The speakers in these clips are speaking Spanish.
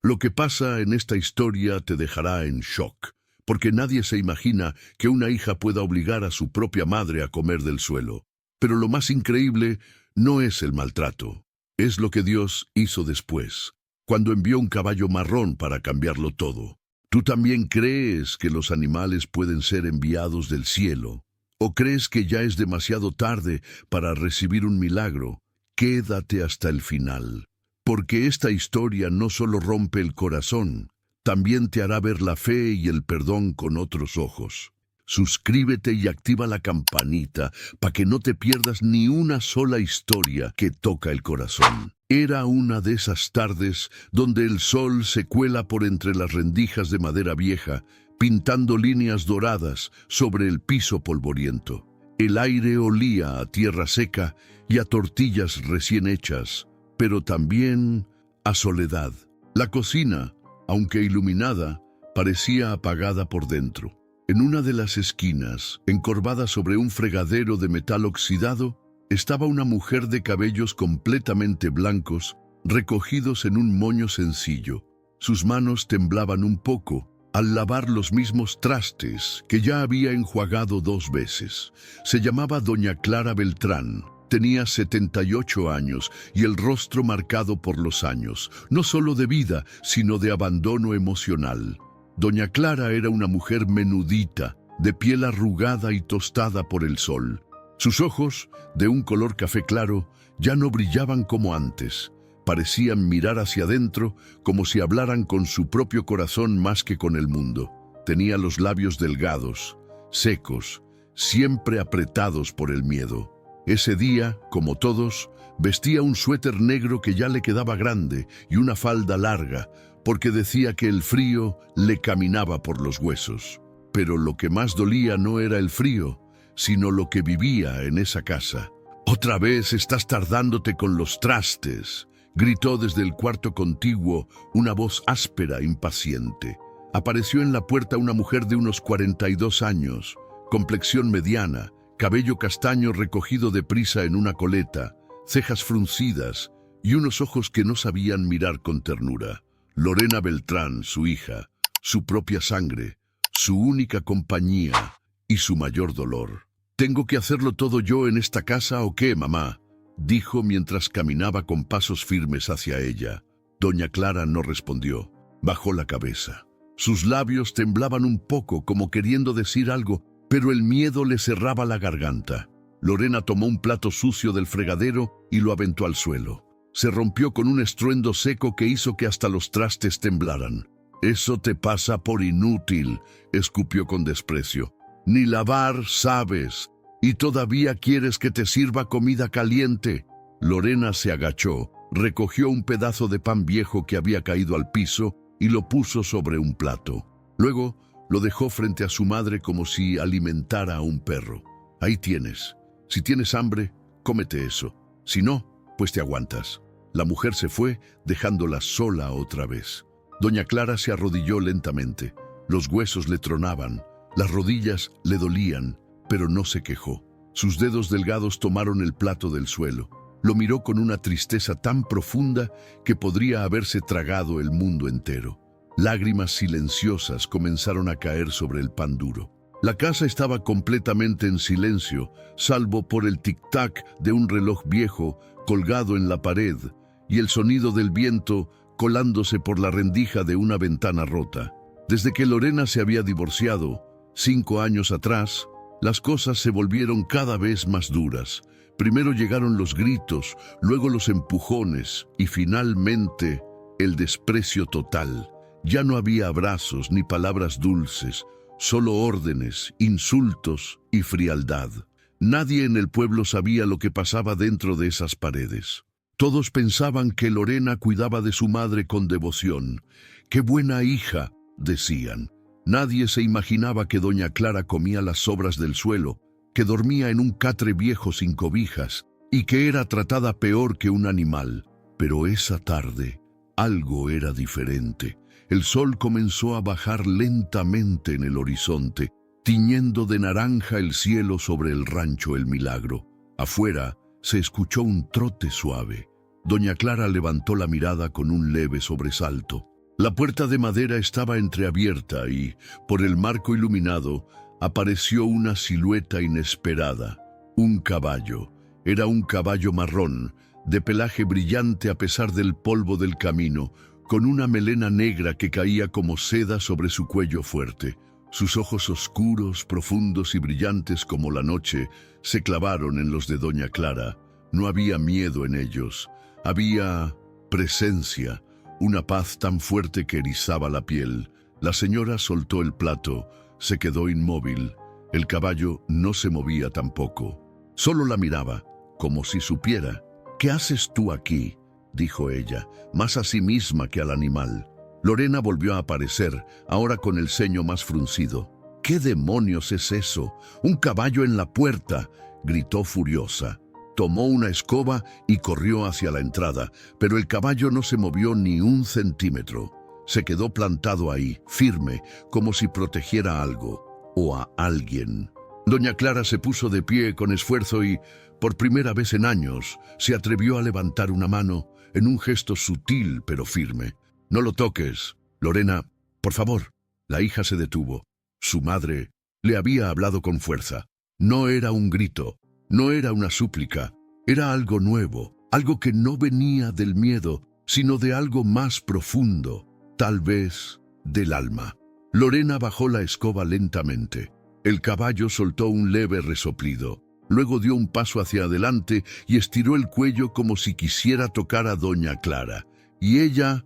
Lo que pasa en esta historia te dejará en shock, porque nadie se imagina que una hija pueda obligar a su propia madre a comer del suelo. Pero lo más increíble no es el maltrato, es lo que Dios hizo después, cuando envió un caballo marrón para cambiarlo todo. ¿Tú también crees que los animales pueden ser enviados del cielo? ¿O crees que ya es demasiado tarde para recibir un milagro? Quédate hasta el final, porque esta historia no solo rompe el corazón, también te hará ver la fe y el perdón con otros ojos. Suscríbete y activa la campanita para que no te pierdas ni una sola historia que toca el corazón. Era una de esas tardes donde el sol se cuela por entre las rendijas de madera vieja, pintando líneas doradas sobre el piso polvoriento. El aire olía a tierra seca y a tortillas recién hechas, pero también a soledad. La cocina, aunque iluminada, parecía apagada por dentro. En una de las esquinas, encorvada sobre un fregadero de metal oxidado, estaba una mujer de cabellos completamente blancos, recogidos en un moño sencillo. Sus manos temblaban un poco al lavar los mismos trastes que ya había enjuagado 2 veces. Se llamaba Doña Clara Beltrán. Tenía 78 años y el rostro marcado por los años, no solo de vida, sino de abandono emocional. Doña Clara era una mujer menudita, de piel arrugada y tostada por el sol. Sus ojos, de un color café claro, ya no brillaban como antes. Parecían mirar hacia adentro, como si hablaran con su propio corazón más que con el mundo. Tenía los labios delgados, secos, siempre apretados por el miedo. Ese día, como todos, vestía un suéter negro que ya le quedaba grande y una falda larga, porque decía que el frío le caminaba por los huesos. Pero lo que más dolía no era el frío, sino lo que vivía en esa casa. «Otra vez estás tardándote con los trastes», gritó desde el cuarto contiguo una voz áspera, impaciente. Apareció en la puerta una mujer de unos 42 años, complexión mediana, cabello castaño recogido deprisa en una coleta, cejas fruncidas y unos ojos que no sabían mirar con ternura. Lorena Beltrán, su hija, su propia sangre, su única compañía y su mayor dolor. «¿Tengo que hacerlo todo yo en esta casa o qué, mamá?», dijo mientras caminaba con pasos firmes hacia ella. Doña Clara no respondió. Bajó la cabeza. Sus labios temblaban un poco, como queriendo decir algo, pero el miedo le cerraba la garganta. Lorena tomó un plato sucio del fregadero y lo aventó al suelo. Se rompió con un estruendo seco que hizo que hasta los trastes temblaran. «Eso te pasa por inútil», escupió con desprecio. «Ni lavar sabes, y todavía quieres que te sirva comida caliente». Lorena se agachó, recogió un pedazo de pan viejo que había caído al piso y lo puso sobre un plato. Luego lo dejó frente a su madre como si alimentara a un perro. «Ahí tienes. Si tienes hambre, cómete eso. Si no, pues te aguantas». La mujer se fue, dejándola sola otra vez. Doña Clara se arrodilló lentamente. Los huesos le tronaban, las rodillas le dolían, pero no se quejó. Sus dedos delgados tomaron el plato del suelo. Lo miró con una tristeza tan profunda que podría haberse tragado el mundo entero. Lágrimas silenciosas comenzaron a caer sobre el pan duro. La casa estaba completamente en silencio, salvo por el tic-tac de un reloj viejo colgado en la pared y el sonido del viento colándose por la rendija de una ventana rota. Desde que Lorena se había divorciado, 5 años atrás, las cosas se volvieron cada vez más duras. Primero llegaron los gritos, luego los empujones y finalmente el desprecio total. Ya no había abrazos ni palabras dulces, solo órdenes, insultos y frialdad. Nadie en el pueblo sabía lo que pasaba dentro de esas paredes. Todos pensaban que Lorena cuidaba de su madre con devoción. «¡Qué buena hija!», decían. Nadie se imaginaba que Doña Clara comía las sobras del suelo, que dormía en un catre viejo sin cobijas y que era tratada peor que un animal. Pero esa tarde algo era diferente. El sol comenzó a bajar lentamente en el horizonte, tiñendo de naranja el cielo sobre el rancho El Milagro. Afuera se escuchó un trote suave. Doña Clara levantó la mirada con un leve sobresalto. La puerta de madera estaba entreabierta y, por el marco iluminado, apareció una silueta inesperada. Un caballo. Era un caballo marrón, de pelaje brillante a pesar del polvo del camino, con una melena negra que caía como seda sobre su cuello fuerte. Sus ojos oscuros, profundos y brillantes como la noche, se clavaron en los de doña Clara. No había miedo en ellos. Había presencia, una paz tan fuerte que erizaba la piel. La señora soltó el plato, se quedó inmóvil. El caballo no se movía tampoco. Solo la miraba, como si supiera. «¿Qué haces tú aquí?», dijo ella, más a sí misma que al animal. Lorena volvió a aparecer, ahora con el ceño más fruncido. «¿Qué demonios es eso? ¡Un caballo en la puerta!», gritó furiosa. Tomó una escoba y corrió hacia la entrada, pero el caballo no se movió ni un centímetro. Se quedó plantado ahí, firme, como si protegiera algo o a alguien. Doña Clara se puso de pie con esfuerzo y, por primera vez en años, se atrevió a levantar una mano en un gesto sutil pero firme. «No lo toques, Lorena, por favor». La hija se detuvo. Su madre le había hablado con fuerza. No era un grito. No era una súplica, era algo nuevo, algo que no venía del miedo, sino de algo más profundo, tal vez del alma. Lorena bajó la escoba lentamente. El caballo soltó un leve resoplido. Luego dio un paso hacia adelante y estiró el cuello como si quisiera tocar a doña Clara. Y ella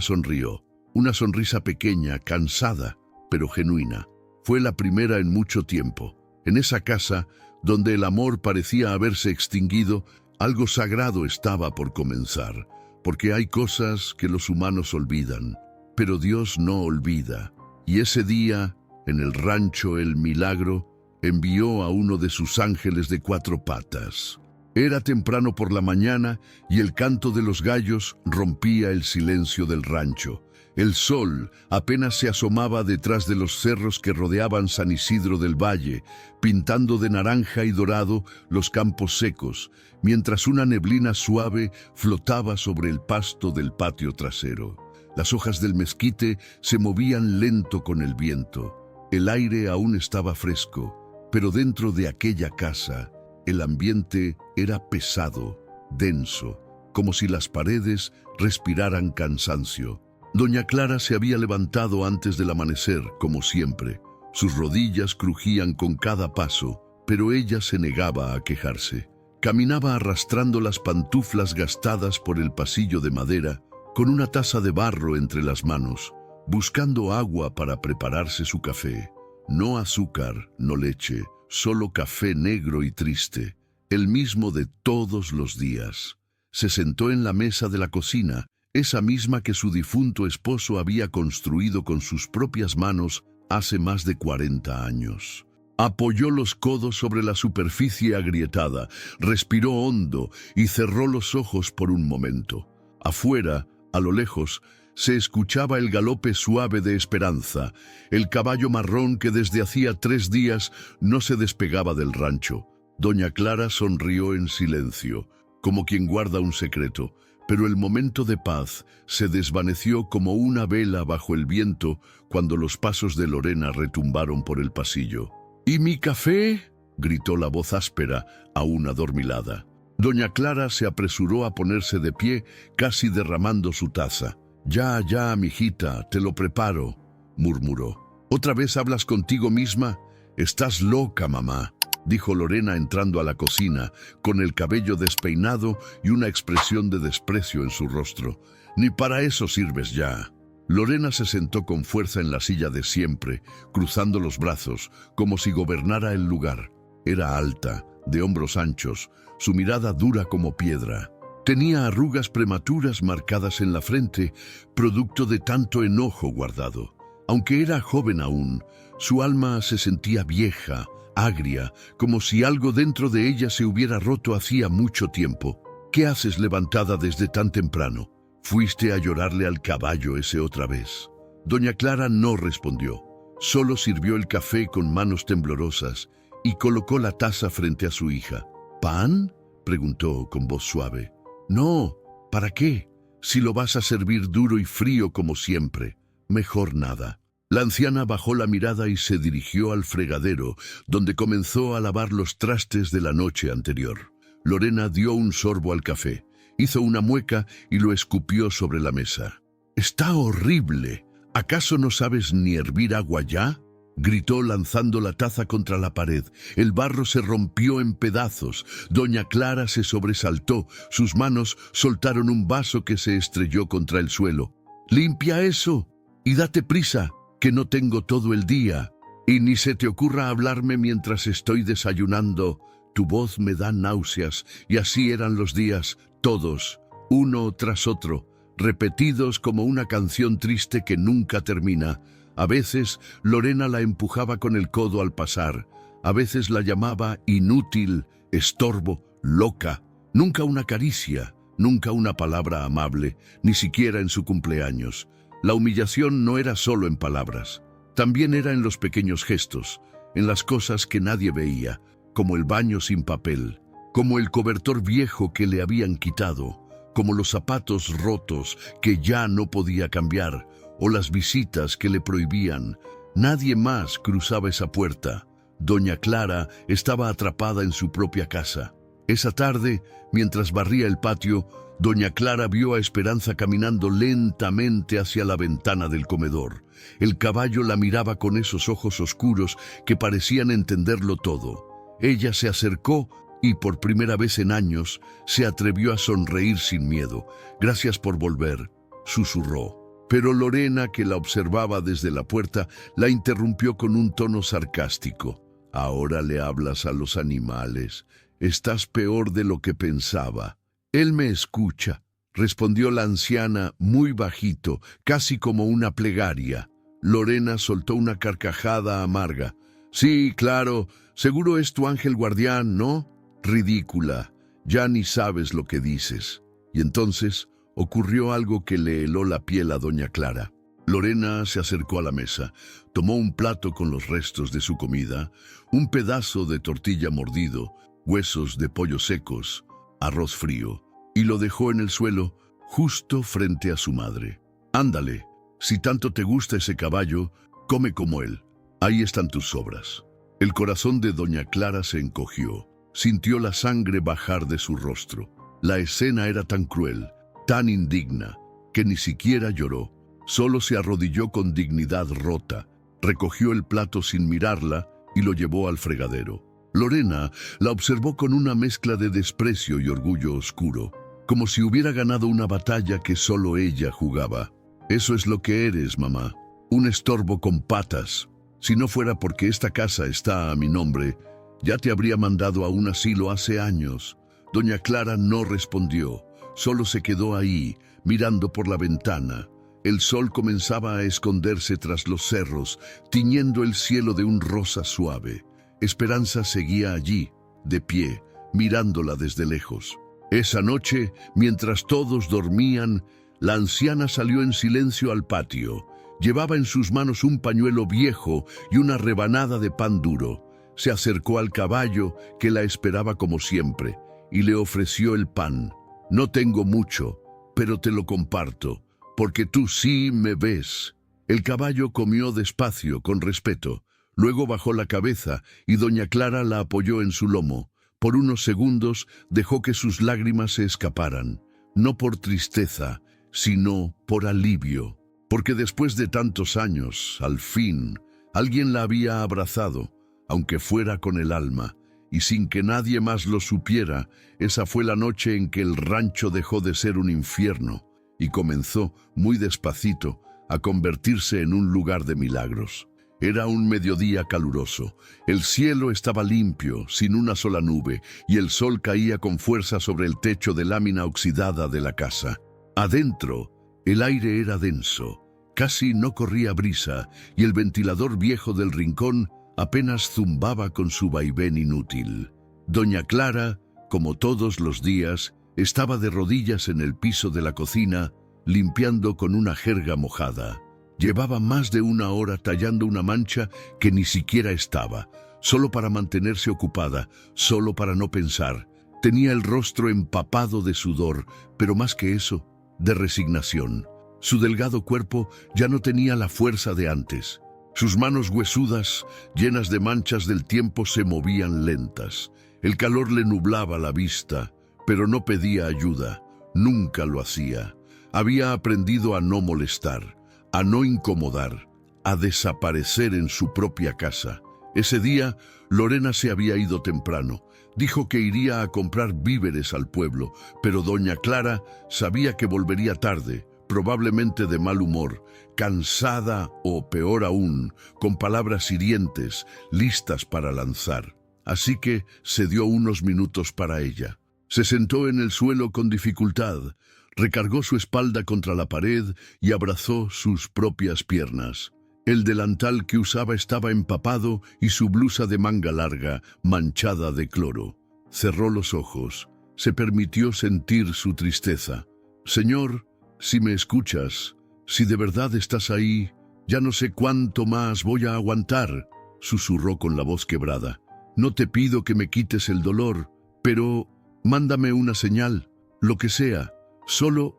sonrió, una sonrisa pequeña, cansada, pero genuina. Fue la primera en mucho tiempo. En esa casa, donde el amor parecía haberse extinguido, algo sagrado estaba por comenzar, porque hay cosas que los humanos olvidan, pero Dios no olvida. Y ese día, en el rancho El Milagro, envió a uno de sus ángeles de 4 patas. Era temprano por la mañana y el canto de los gallos rompía el silencio del rancho. El sol apenas se asomaba detrás de los cerros que rodeaban San Isidro del Valle, pintando de naranja y dorado los campos secos, mientras una neblina suave flotaba sobre el pasto del patio trasero. Las hojas del mezquite se movían lento con el viento. El aire aún estaba fresco, pero dentro de aquella casa, el ambiente era pesado, denso, como si las paredes respiraran cansancio. Doña Clara se había levantado antes del amanecer, como siempre. Sus rodillas crujían con cada paso, pero ella se negaba a quejarse. Caminaba arrastrando las pantuflas gastadas por el pasillo de madera, con una taza de barro entre las manos, buscando agua para prepararse su café. No azúcar, no leche, solo café negro y triste, el mismo de todos los días. Se sentó en la mesa de la cocina, esa misma que su difunto esposo había construido con sus propias manos hace más de 40 años. Apoyó los codos sobre la superficie agrietada, respiró hondo y cerró los ojos por un momento. Afuera, a lo lejos, se escuchaba el galope suave de Esperanza, el caballo marrón que desde hacía 3 días no se despegaba del rancho. Doña Clara sonrió en silencio, como quien guarda un secreto, pero el momento de paz se desvaneció como una vela bajo el viento cuando los pasos de Lorena retumbaron por el pasillo. «¿Y mi café?», gritó la voz áspera, aún adormilada. Doña Clara se apresuró a ponerse de pie, casi derramando su taza. «Ya, mijita, te lo preparo», murmuró. «¿Otra vez hablas contigo misma? Estás loca, mamá», dijo Lorena entrando a la cocina, con el cabello despeinado y una expresión de desprecio en su rostro. «Ni para eso sirves ya». Lorena se sentó con fuerza en la silla de siempre, cruzando los brazos, como si gobernara el lugar. Era alta, de hombros anchos, su mirada dura como piedra. Tenía arrugas prematuras marcadas en la frente, producto de tanto enojo guardado. Aunque era joven aún, su alma se sentía vieja, agria, como si algo dentro de ella se hubiera roto hacía mucho tiempo. «¿Qué haces levantada desde tan temprano? ¿Fuiste a llorarle al caballo ese otra vez?». Doña Clara no respondió. Solo sirvió el café con manos temblorosas y colocó la taza frente a su hija. «¿Pan?», preguntó con voz suave. «No, ¿para qué?». Si lo vas a servir duro y frío como siempre, mejor nada. La anciana bajó la mirada y se dirigió al fregadero, donde comenzó a lavar los trastes de la noche anterior. Lorena dio un sorbo al café, hizo una mueca y lo escupió sobre la mesa. «Está horrible. ¿Acaso no sabes ni hervir agua ya?», gritó lanzando la taza contra la pared. El barro se rompió en pedazos. Doña Clara se sobresaltó. Sus manos soltaron un vaso que se estrelló contra el suelo. «Limpia eso y date prisa, que no tengo todo el día. Y ni se te ocurra hablarme mientras estoy desayunando. Tu voz me da náuseas». Y así eran los días, todos, uno tras otro, repetidos como una canción triste que nunca termina. A veces Lorena la empujaba con el codo al pasar. A veces la llamaba inútil, estorbo, loca. Nunca una caricia, nunca una palabra amable, ni siquiera en su cumpleaños. La humillación no era solo en palabras, también era en los pequeños gestos, en las cosas que nadie veía, como el baño sin papel, como el cobertor viejo que le habían quitado, como los zapatos rotos que ya no podía cambiar, o las visitas que le prohibían. Nadie más cruzaba esa puerta. Doña Clara estaba atrapada en su propia casa. Esa tarde, mientras barría el patio, Doña Clara vio a Esperanza caminando lentamente hacia la ventana del comedor. El caballo la miraba con esos ojos oscuros que parecían entenderlo todo. Ella se acercó y por primera vez en años se atrevió a sonreír sin miedo. «Gracias por volver», susurró. Pero Lorena, que la observaba desde la puerta, la interrumpió con un tono sarcástico. «Ahora le hablas a los animales. Estás peor de lo que pensaba». «Él me escucha», respondió la anciana muy bajito, casi como una plegaria. Lorena soltó una carcajada amarga. «Sí, claro, seguro es tu ángel guardián, ¿no? Ridícula, ya ni sabes lo que dices». Y entonces ocurrió algo que le heló la piel a Doña Clara. Lorena se acercó a la mesa, tomó un plato con los restos de su comida, un pedazo de tortilla mordido, huesos de pollo secos, arroz frío, y lo dejó en el suelo, justo frente a su madre. «Ándale, si tanto te gusta ese caballo, come como él. Ahí están tus sobras». El corazón de Doña Clara se encogió, sintió la sangre bajar de su rostro. La escena era tan cruel, tan indigna, que ni siquiera lloró. Solo se arrodilló con dignidad rota, recogió el plato sin mirarla y lo llevó al fregadero. Lorena la observó con una mezcla de desprecio y orgullo oscuro, como si hubiera ganado una batalla que solo ella jugaba. «Eso es lo que eres, mamá, un estorbo con patas. Si no fuera porque esta casa está a mi nombre, ya te habría mandado a un asilo hace años». Doña Clara no respondió, solo se quedó ahí, mirando por la ventana. El sol comenzaba a esconderse tras los cerros, tiñendo el cielo de un rosa suave. Esperanza seguía allí, de pie, mirándola desde lejos. Esa noche, mientras todos dormían, la anciana salió en silencio al patio. Llevaba en sus manos un pañuelo viejo y una rebanada de pan duro. Se acercó al caballo, que la esperaba como siempre, y le ofreció el pan. «No tengo mucho, pero te lo comparto, porque tú sí me ves». El caballo comió despacio, con respeto. Luego bajó la cabeza y Doña Clara la apoyó en su lomo. Por unos segundos dejó que sus lágrimas se escaparan, no por tristeza, sino por alivio, porque después de tantos años, al fin, alguien la había abrazado, aunque fuera con el alma, y sin que nadie más lo supiera. Esa fue la noche en que el rancho dejó de ser un infierno y comenzó, muy despacito, a convertirse en un lugar de milagros. Era un mediodía caluroso. El cielo estaba limpio, sin una sola nube, y el sol caía con fuerza sobre el techo de lámina oxidada de la casa. Adentro, el aire era denso, casi no corría brisa, y el ventilador viejo del rincón apenas zumbaba con su vaivén inútil. Doña Clara, como todos los días, estaba de rodillas en el piso de la cocina, limpiando con una jerga mojada. Llevaba más de una hora tallando una mancha que ni siquiera estaba, solo para mantenerse ocupada, solo para no pensar. Tenía el rostro empapado de sudor, pero más que eso, de resignación. Su delgado cuerpo ya no tenía la fuerza de antes. Sus manos huesudas, llenas de manchas del tiempo, se movían lentas. El calor le nublaba la vista, pero no pedía ayuda. Nunca lo hacía. Había aprendido a no molestar, a no incomodar, a desaparecer en su propia casa. Ese día, Lorena se había ido temprano. Dijo que iría a comprar víveres al pueblo, pero doña Clara sabía que volvería tarde, probablemente de mal humor, cansada o, peor aún, con palabras hirientes, listas para lanzar. Así que se dio unos minutos para ella. Se sentó en el suelo con dificultad, recargó su espalda contra la pared y abrazó sus propias piernas. El delantal que usaba estaba empapado y su blusa de manga larga, manchada de cloro. Cerró los ojos. Se permitió sentir su tristeza. «Señor, si me escuchas, si de verdad estás ahí, ya no sé cuánto más voy a aguantar», susurró con la voz quebrada. «No te pido que me quites el dolor, pero mándame una señal, lo que sea, solo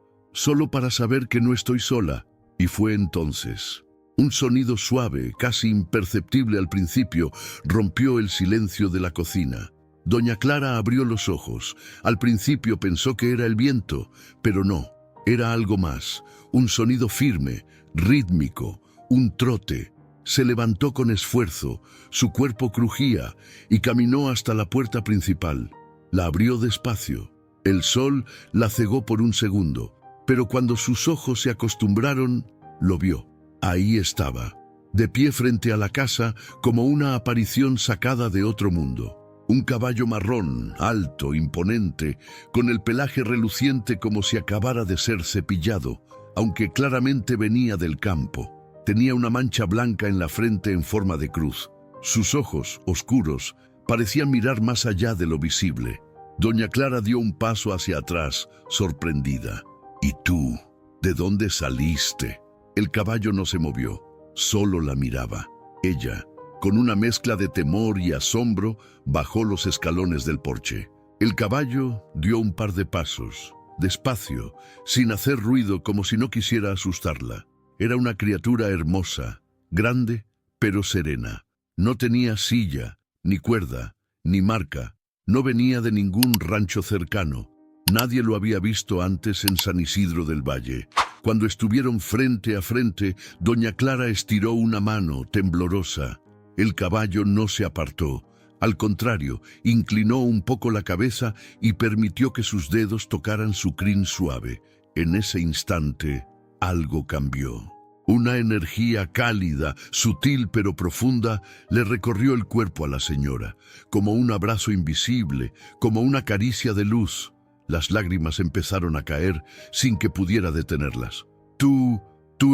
para saber que no estoy sola». Y fue entonces. Un sonido suave, casi imperceptible al principio, rompió el silencio de la cocina. Doña Clara abrió los ojos. Al principio pensó que era el viento, pero no, era algo más. Un sonido firme, rítmico, un trote. Se levantó con esfuerzo, su cuerpo crujía y caminó hasta la puerta principal. La abrió despacio. El sol la cegó por un segundo, pero cuando sus ojos se acostumbraron, lo vio. Ahí estaba, de pie frente a la casa, como una aparición sacada de otro mundo. Un caballo marrón, alto, imponente, con el pelaje reluciente como si acabara de ser cepillado, aunque claramente venía del campo. Tenía una mancha blanca en la frente en forma de cruz. Sus ojos, oscuros, parecían mirar más allá de lo visible. Doña Clara dio un paso hacia atrás, sorprendida. «¿Y tú? ¿De dónde saliste?». El caballo no se movió, solo la miraba. Ella, con una mezcla de temor y asombro, bajó los escalones del porche. El caballo dio un par de pasos, despacio, sin hacer ruido, como si no quisiera asustarla. Era una criatura hermosa, grande, pero serena. No tenía silla, ni cuerda, ni marca. No venía de ningún rancho cercano. Nadie lo había visto antes en San Isidro del Valle. Cuando estuvieron frente a frente, doña Clara estiró una mano temblorosa. El caballo no se apartó. Al contrario, inclinó un poco la cabeza y permitió que sus dedos tocaran su crin suave. En ese instante, algo cambió. Una energía cálida, sutil pero profunda, le recorrió el cuerpo a la señora, como un abrazo invisible, como una caricia de luz. Las lágrimas empezaron a caer sin que pudiera detenerlas. Tú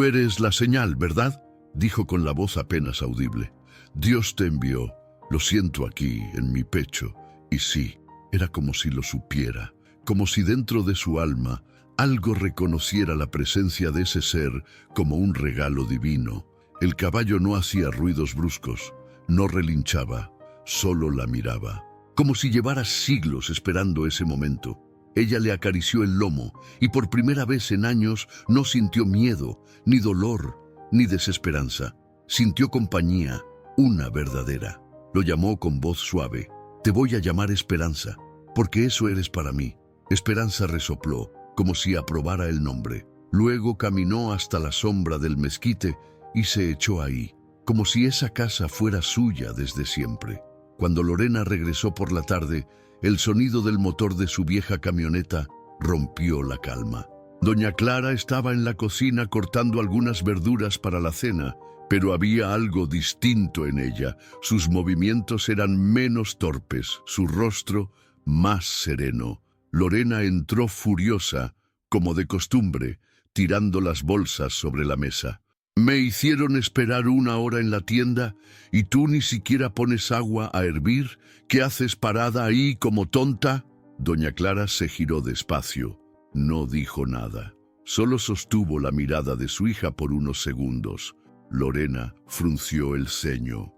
eres la señal, ¿verdad?», dijo con la voz apenas audible. «Dios te envió. Lo siento aquí, en mi pecho». Y sí, era como si lo supiera, como si dentro de su alma algo reconociera la presencia de ese ser como un regalo divino. El caballo no hacía ruidos bruscos, no relinchaba, solo la miraba, como si llevara siglos esperando ese momento. Ella le acarició el lomo y por primera vez en años no sintió miedo, ni dolor, ni desesperanza. Sintió compañía, una verdadera. Lo llamó con voz suave. «Te voy a llamar Esperanza, porque eso eres para mí». Esperanza resopló, como si aprobara el nombre. Luego caminó hasta la sombra del mezquite y se echó ahí, como si esa casa fuera suya desde siempre. Cuando Lorena regresó por la tarde, el sonido del motor de su vieja camioneta rompió la calma. Doña Clara estaba en la cocina cortando algunas verduras para la cena, pero había algo distinto en ella. Sus movimientos eran menos torpes, su rostro más sereno. Lorena entró furiosa, como de costumbre, tirando las bolsas sobre la mesa. «Me hicieron esperar 1 hora en la tienda y tú ni siquiera pones agua a hervir. ¿Qué haces parada ahí como tonta?». Doña Clara se giró despacio. No dijo nada. Solo sostuvo la mirada de su hija por unos segundos. Lorena frunció el ceño.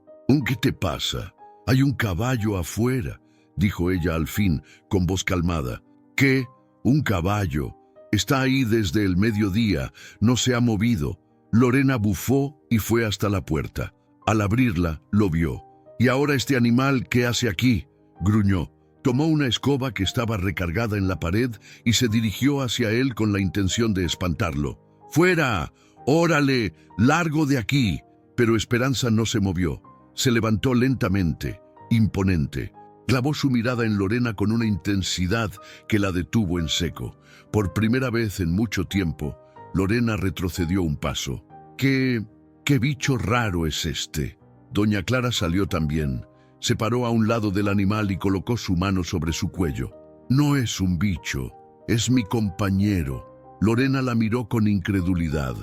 «¿Qué te pasa? Hay un caballo afuera», dijo ella al fin, con voz calmada. «¿Qué? ¿Un caballo? Está ahí desde el mediodía, no se ha movido. Lorena bufó y fue hasta la puerta. Al abrirla, lo vio. «¿Y ahora este animal qué hace aquí?», gruñó. Tomó una escoba que estaba recargada en la pared y se dirigió hacia él con la intención de espantarlo. «¡Fuera! ¡Órale! ¡Largo de aquí!». Pero Esperanza no se movió. Se levantó lentamente, imponente. Clavó su mirada en Lorena con una intensidad que la detuvo en seco. Por primera vez en mucho tiempo, Lorena retrocedió un paso. «¿Qué bicho raro es este?». Doña Clara salió también. Se paró a un lado del animal y colocó su mano sobre su cuello. «No es un bicho, es mi compañero». Lorena la miró con incredulidad.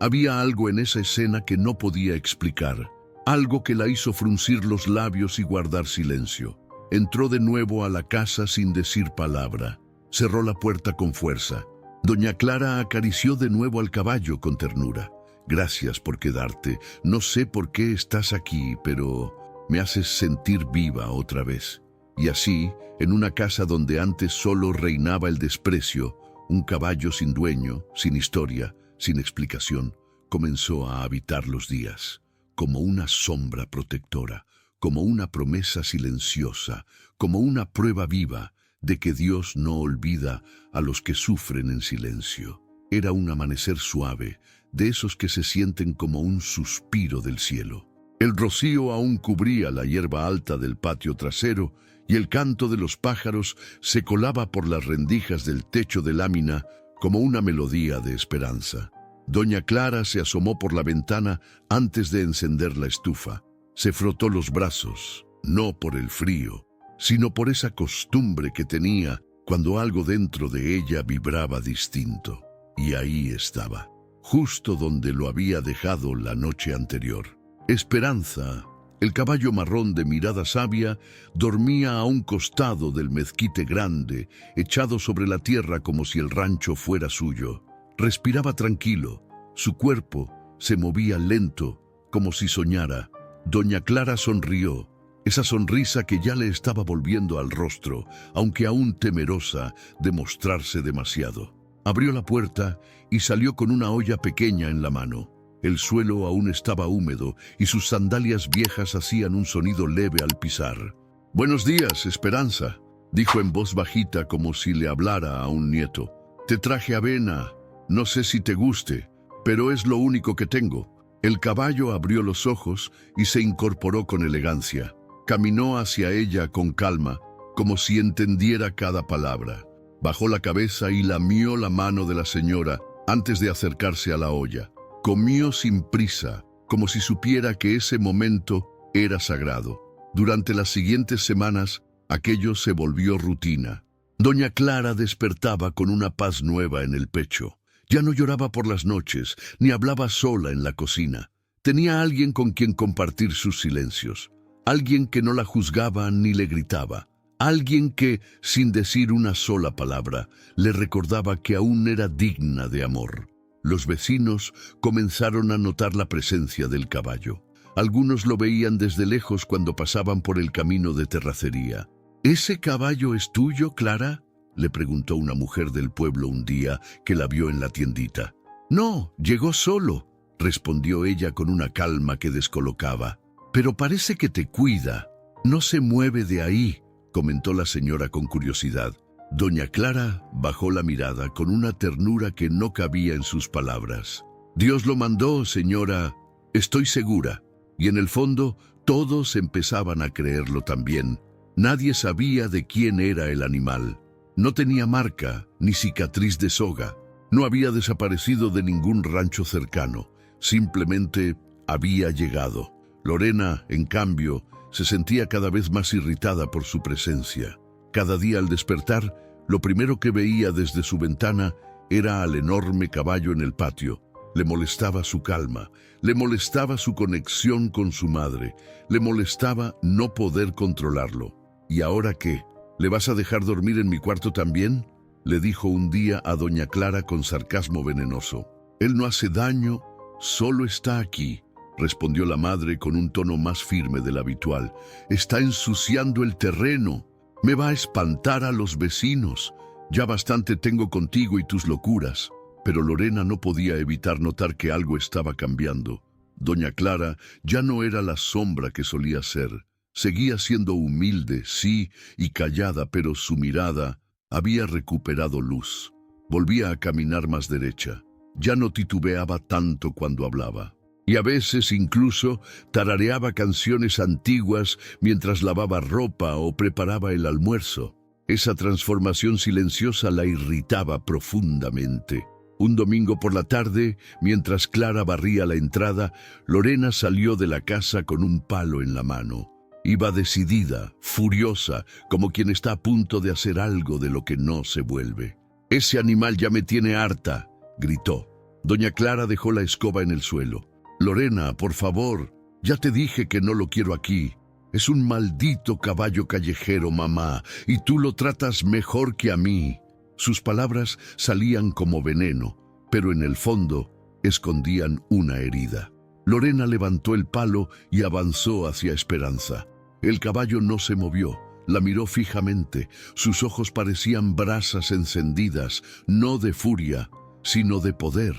Había algo en esa escena que no podía explicar. Algo que la hizo fruncir los labios y guardar silencio. Entró de nuevo a la casa sin decir palabra. Cerró la puerta con fuerza. Doña Clara acarició de nuevo al caballo con ternura. «Gracias por quedarte. No sé por qué estás aquí, pero me haces sentir viva otra vez». Y así, en una casa donde antes solo reinaba el desprecio, un caballo sin dueño, sin historia, sin explicación, comenzó a habitar los días, como una sombra protectora, como una promesa silenciosa, como una prueba viva de que Dios no olvida a los que sufren en silencio. Era un amanecer suave, de esos que se sienten como un suspiro del cielo. El rocío aún cubría la hierba alta del patio trasero y el canto de los pájaros se colaba por las rendijas del techo de lámina como una melodía de esperanza. Doña Clara se asomó por la ventana antes de encender la estufa. Se frotó los brazos, no por el frío, sino por esa costumbre que tenía cuando algo dentro de ella vibraba distinto. Y ahí estaba, justo donde lo había dejado la noche anterior. Esperanza, el caballo marrón de mirada sabia, dormía a un costado del mezquite grande, echado sobre la tierra como si el rancho fuera suyo. Respiraba tranquilo, su cuerpo se movía lento, como si soñara. Doña Clara sonrió, esa sonrisa que ya le estaba volviendo al rostro, aunque aún temerosa de mostrarse demasiado. Abrió la puerta y salió con una olla pequeña en la mano. El suelo aún estaba húmedo y sus sandalias viejas hacían un sonido leve al pisar. «Buenos días, Esperanza», dijo en voz bajita como si le hablara a un nieto. «Te traje avena, no sé si te guste, pero es lo único que tengo». El caballo abrió los ojos y se incorporó con elegancia. Caminó hacia ella con calma, como si entendiera cada palabra. Bajó la cabeza y lamió la mano de la señora antes de acercarse a la olla. Comió sin prisa, como si supiera que ese momento era sagrado. Durante las siguientes semanas, aquello se volvió rutina. Doña Clara despertaba con una paz nueva en el pecho. Ya no lloraba por las noches, ni hablaba sola en la cocina. Tenía a alguien con quien compartir sus silencios. Alguien que no la juzgaba ni le gritaba. Alguien que, sin decir una sola palabra, le recordaba que aún era digna de amor. Los vecinos comenzaron a notar la presencia del caballo. Algunos lo veían desde lejos cuando pasaban por el camino de terracería. «¿Ese caballo es tuyo, Clara?», le preguntó una mujer del pueblo un día que la vio en la tiendita. «No, llegó solo», respondió ella con una calma que descolocaba. «Pero parece que te cuida. No se mueve de ahí», comentó la señora con curiosidad. Doña Clara bajó la mirada con una ternura que no cabía en sus palabras. «Dios lo mandó, señora, estoy segura». Y en el fondo todos empezaban a creerlo también. Nadie sabía de quién era el animal. No tenía marca ni cicatriz de soga. No había desaparecido de ningún rancho cercano. Simplemente había llegado. Lorena, en cambio, se sentía cada vez más irritada por su presencia. Cada día al despertar, lo primero que veía desde su ventana era al enorme caballo en el patio. Le molestaba su calma, le molestaba su conexión con su madre, le molestaba no poder controlarlo. «¿Y ahora qué? ¿Le vas a dejar dormir en mi cuarto también?», le dijo un día a doña Clara con sarcasmo venenoso. «Él no hace daño, solo está aquí», respondió la madre con un tono más firme del habitual. «Está ensuciando el terreno. Me va a espantar a los vecinos. Ya bastante tengo contigo y tus locuras. Pero Lorena no podía evitar notar que algo estaba cambiando. Doña Clara ya no era la sombra que solía ser. Seguía siendo humilde, sí, y callada, pero su mirada había recuperado luz. Volvía a caminar más derecha. Ya no titubeaba tanto cuando hablaba. Y a veces incluso tarareaba canciones antiguas mientras lavaba ropa o preparaba el almuerzo. Esa transformación silenciosa la irritaba profundamente. Un domingo por la tarde, mientras Clara barría la entrada, Lorena salió de la casa con un palo en la mano. Iba decidida, furiosa, como quien está a punto de hacer algo de lo que no se vuelve. «Ese animal ya me tiene harta», gritó. Doña Clara dejó la escoba en el suelo. «Lorena, por favor, ya te dije que no lo quiero aquí. Es un maldito caballo callejero, mamá, y tú lo tratas mejor que a mí». Sus palabras salían como veneno, pero en el fondo escondían una herida. Lorena levantó el palo y avanzó hacia Esperanza. El caballo no se movió, la miró fijamente. Sus ojos parecían brasas encendidas, no de furia, sino de poder.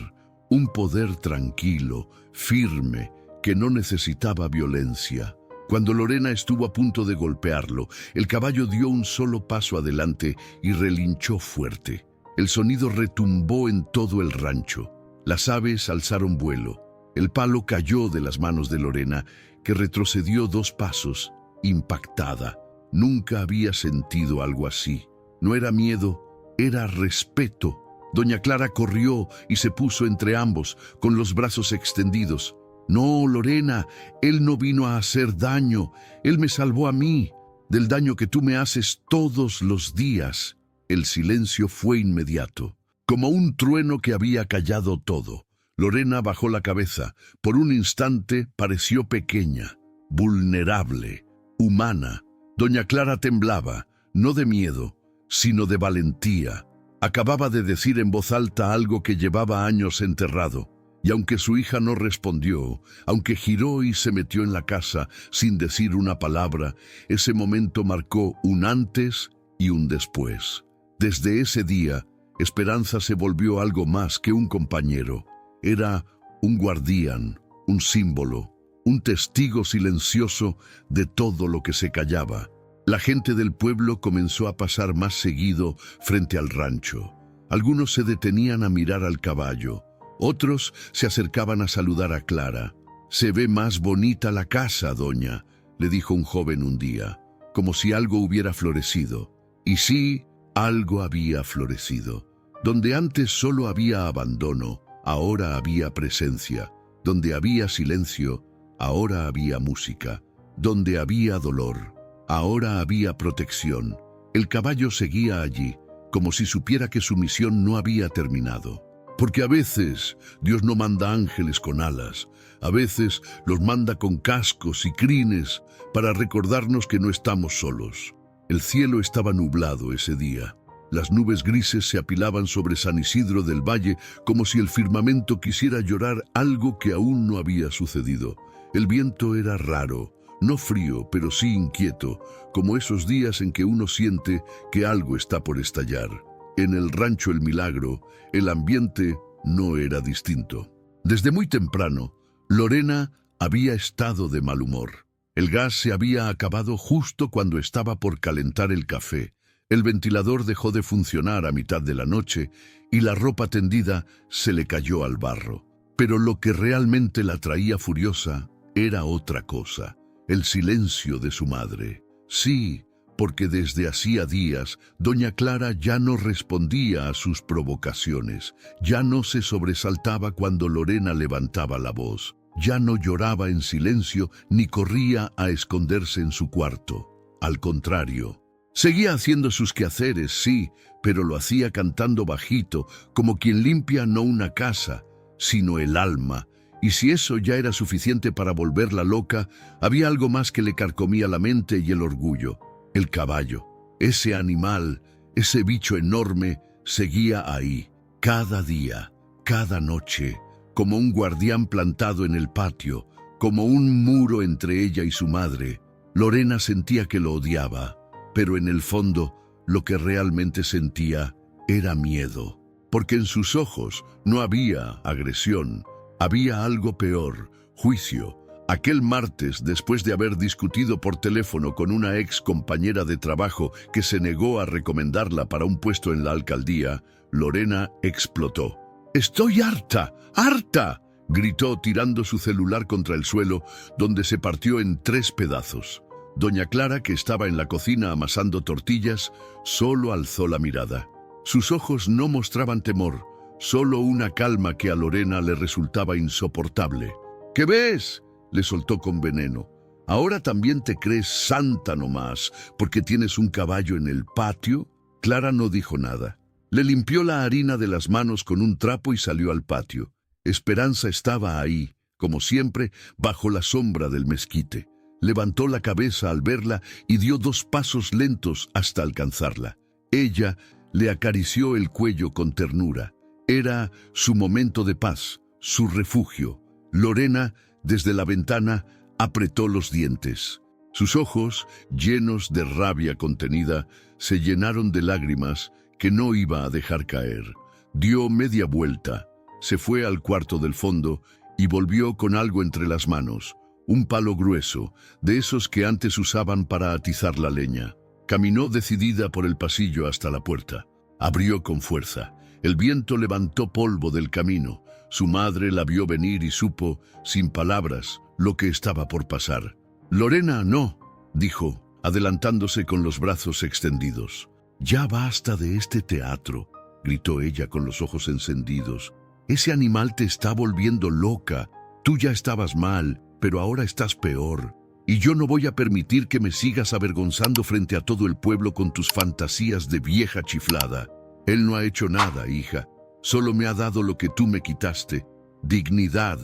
Un poder tranquilo, firme, que no necesitaba violencia. Cuando Lorena estuvo a punto de golpearlo, el caballo dio un solo paso adelante y relinchó fuerte. El sonido retumbó en todo el rancho. Las aves alzaron vuelo. El palo cayó de las manos de Lorena, que retrocedió 2 pasos, impactada. Nunca había sentido algo así. No era miedo, era respeto. Doña Clara corrió y se puso entre ambos, con los brazos extendidos. «No, Lorena, él no vino a hacer daño. Él me salvó a mí, del daño que tú me haces todos los días». El silencio fue inmediato, como un trueno que había callado todo. Lorena bajó la cabeza. Por un instante pareció pequeña, vulnerable, humana. Doña Clara temblaba, no de miedo, sino de valentía. Acababa de decir en voz alta algo que llevaba años enterrado. Y aunque su hija no respondió, aunque giró y se metió en la casa sin decir una palabra, ese momento marcó un antes y un después. Desde ese día, Esperanza se volvió algo más que un compañero. Era un guardián, un símbolo, un testigo silencioso de todo lo que se callaba. La gente del pueblo comenzó a pasar más seguido frente al rancho. Algunos se detenían a mirar al caballo. Otros se acercaban a saludar a Clara. «Se ve más bonita la casa, doña», le dijo un joven un día, como si algo hubiera florecido. Y sí, algo había florecido. Donde antes solo había abandono, ahora había presencia. Donde había silencio, ahora había música. Donde había dolor, ahora había protección. El caballo seguía allí, como si supiera que su misión no había terminado. Porque a veces Dios no manda ángeles con alas, a veces los manda con cascos y crines para recordarnos que no estamos solos. El cielo estaba nublado ese día. Las nubes grises se apilaban sobre San Isidro del Valle como si el firmamento quisiera llorar algo que aún no había sucedido. El viento era raro, no frío, pero sí inquieto, como esos días en que uno siente que algo está por estallar. En el rancho El Milagro, el ambiente no era distinto. Desde muy temprano, Lorena había estado de mal humor. El gas se había acabado justo cuando estaba por calentar el café. El ventilador dejó de funcionar a mitad de la noche y la ropa tendida se le cayó al barro. Pero lo que realmente la traía furiosa era otra cosa, el silencio de su madre. Sí, porque desde hacía días doña Clara ya no respondía a sus provocaciones, ya no se sobresaltaba cuando Lorena levantaba la voz, ya no lloraba en silencio ni corría a esconderse en su cuarto. Al contrario, seguía haciendo sus quehaceres, sí, pero lo hacía cantando bajito, como quien limpia no una casa, sino el alma. Y si eso ya era suficiente para volverla loca, había algo más que le carcomía la mente y el orgullo. El caballo, ese animal, ese bicho enorme, seguía ahí, cada día, cada noche, como un guardián plantado en el patio, como un muro entre ella y su madre. Lorena sentía que lo odiaba, pero en el fondo lo que realmente sentía era miedo, porque en sus ojos no había agresión, había algo peor, juicio. Aquel martes, después de haber discutido por teléfono con una ex compañera de trabajo que se negó a recomendarla para un puesto en la alcaldía, Lorena explotó. «¡Estoy harta! ¡Harta!», gritó tirando su celular contra el suelo, donde se partió en 3 pedazos. Doña Clara, que estaba en la cocina amasando tortillas, solo alzó la mirada. Sus ojos no mostraban temor, solo una calma que a Lorena le resultaba insoportable. «¿Qué ves?», le soltó con veneno. «¿Ahora también te crees santa nomás porque tienes un caballo en el patio?». Clara no dijo nada. Le limpió la harina de las manos con un trapo y salió al patio. Esperanza estaba ahí, como siempre, bajo la sombra del mezquite. Levantó la cabeza al verla y dio 2 pasos lentos hasta alcanzarla. Ella le acarició el cuello con ternura. Era su momento de paz, su refugio. Lorena, desde la ventana, apretó los dientes. Sus ojos, llenos de rabia contenida, se llenaron de lágrimas que no iba a dejar caer. Dio media vuelta, se fue al cuarto del fondo y volvió con algo entre las manos, un palo grueso, de esos que antes usaban para atizar la leña. Caminó decidida por el pasillo hasta la puerta. Abrió con fuerza. El viento levantó polvo del camino. Su madre la vio venir y supo, sin palabras, lo que estaba por pasar. «Lorena, no», dijo, adelantándose con los brazos extendidos. «Ya basta de este teatro», gritó ella con los ojos encendidos. «Ese animal te está volviendo loca. Tú ya estabas mal, pero ahora estás peor. Y yo no voy a permitir que me sigas avergonzando frente a todo el pueblo con tus fantasías de vieja chiflada. Él no ha hecho nada, hija. Solo me ha dado lo que tú me quitaste. Dignidad».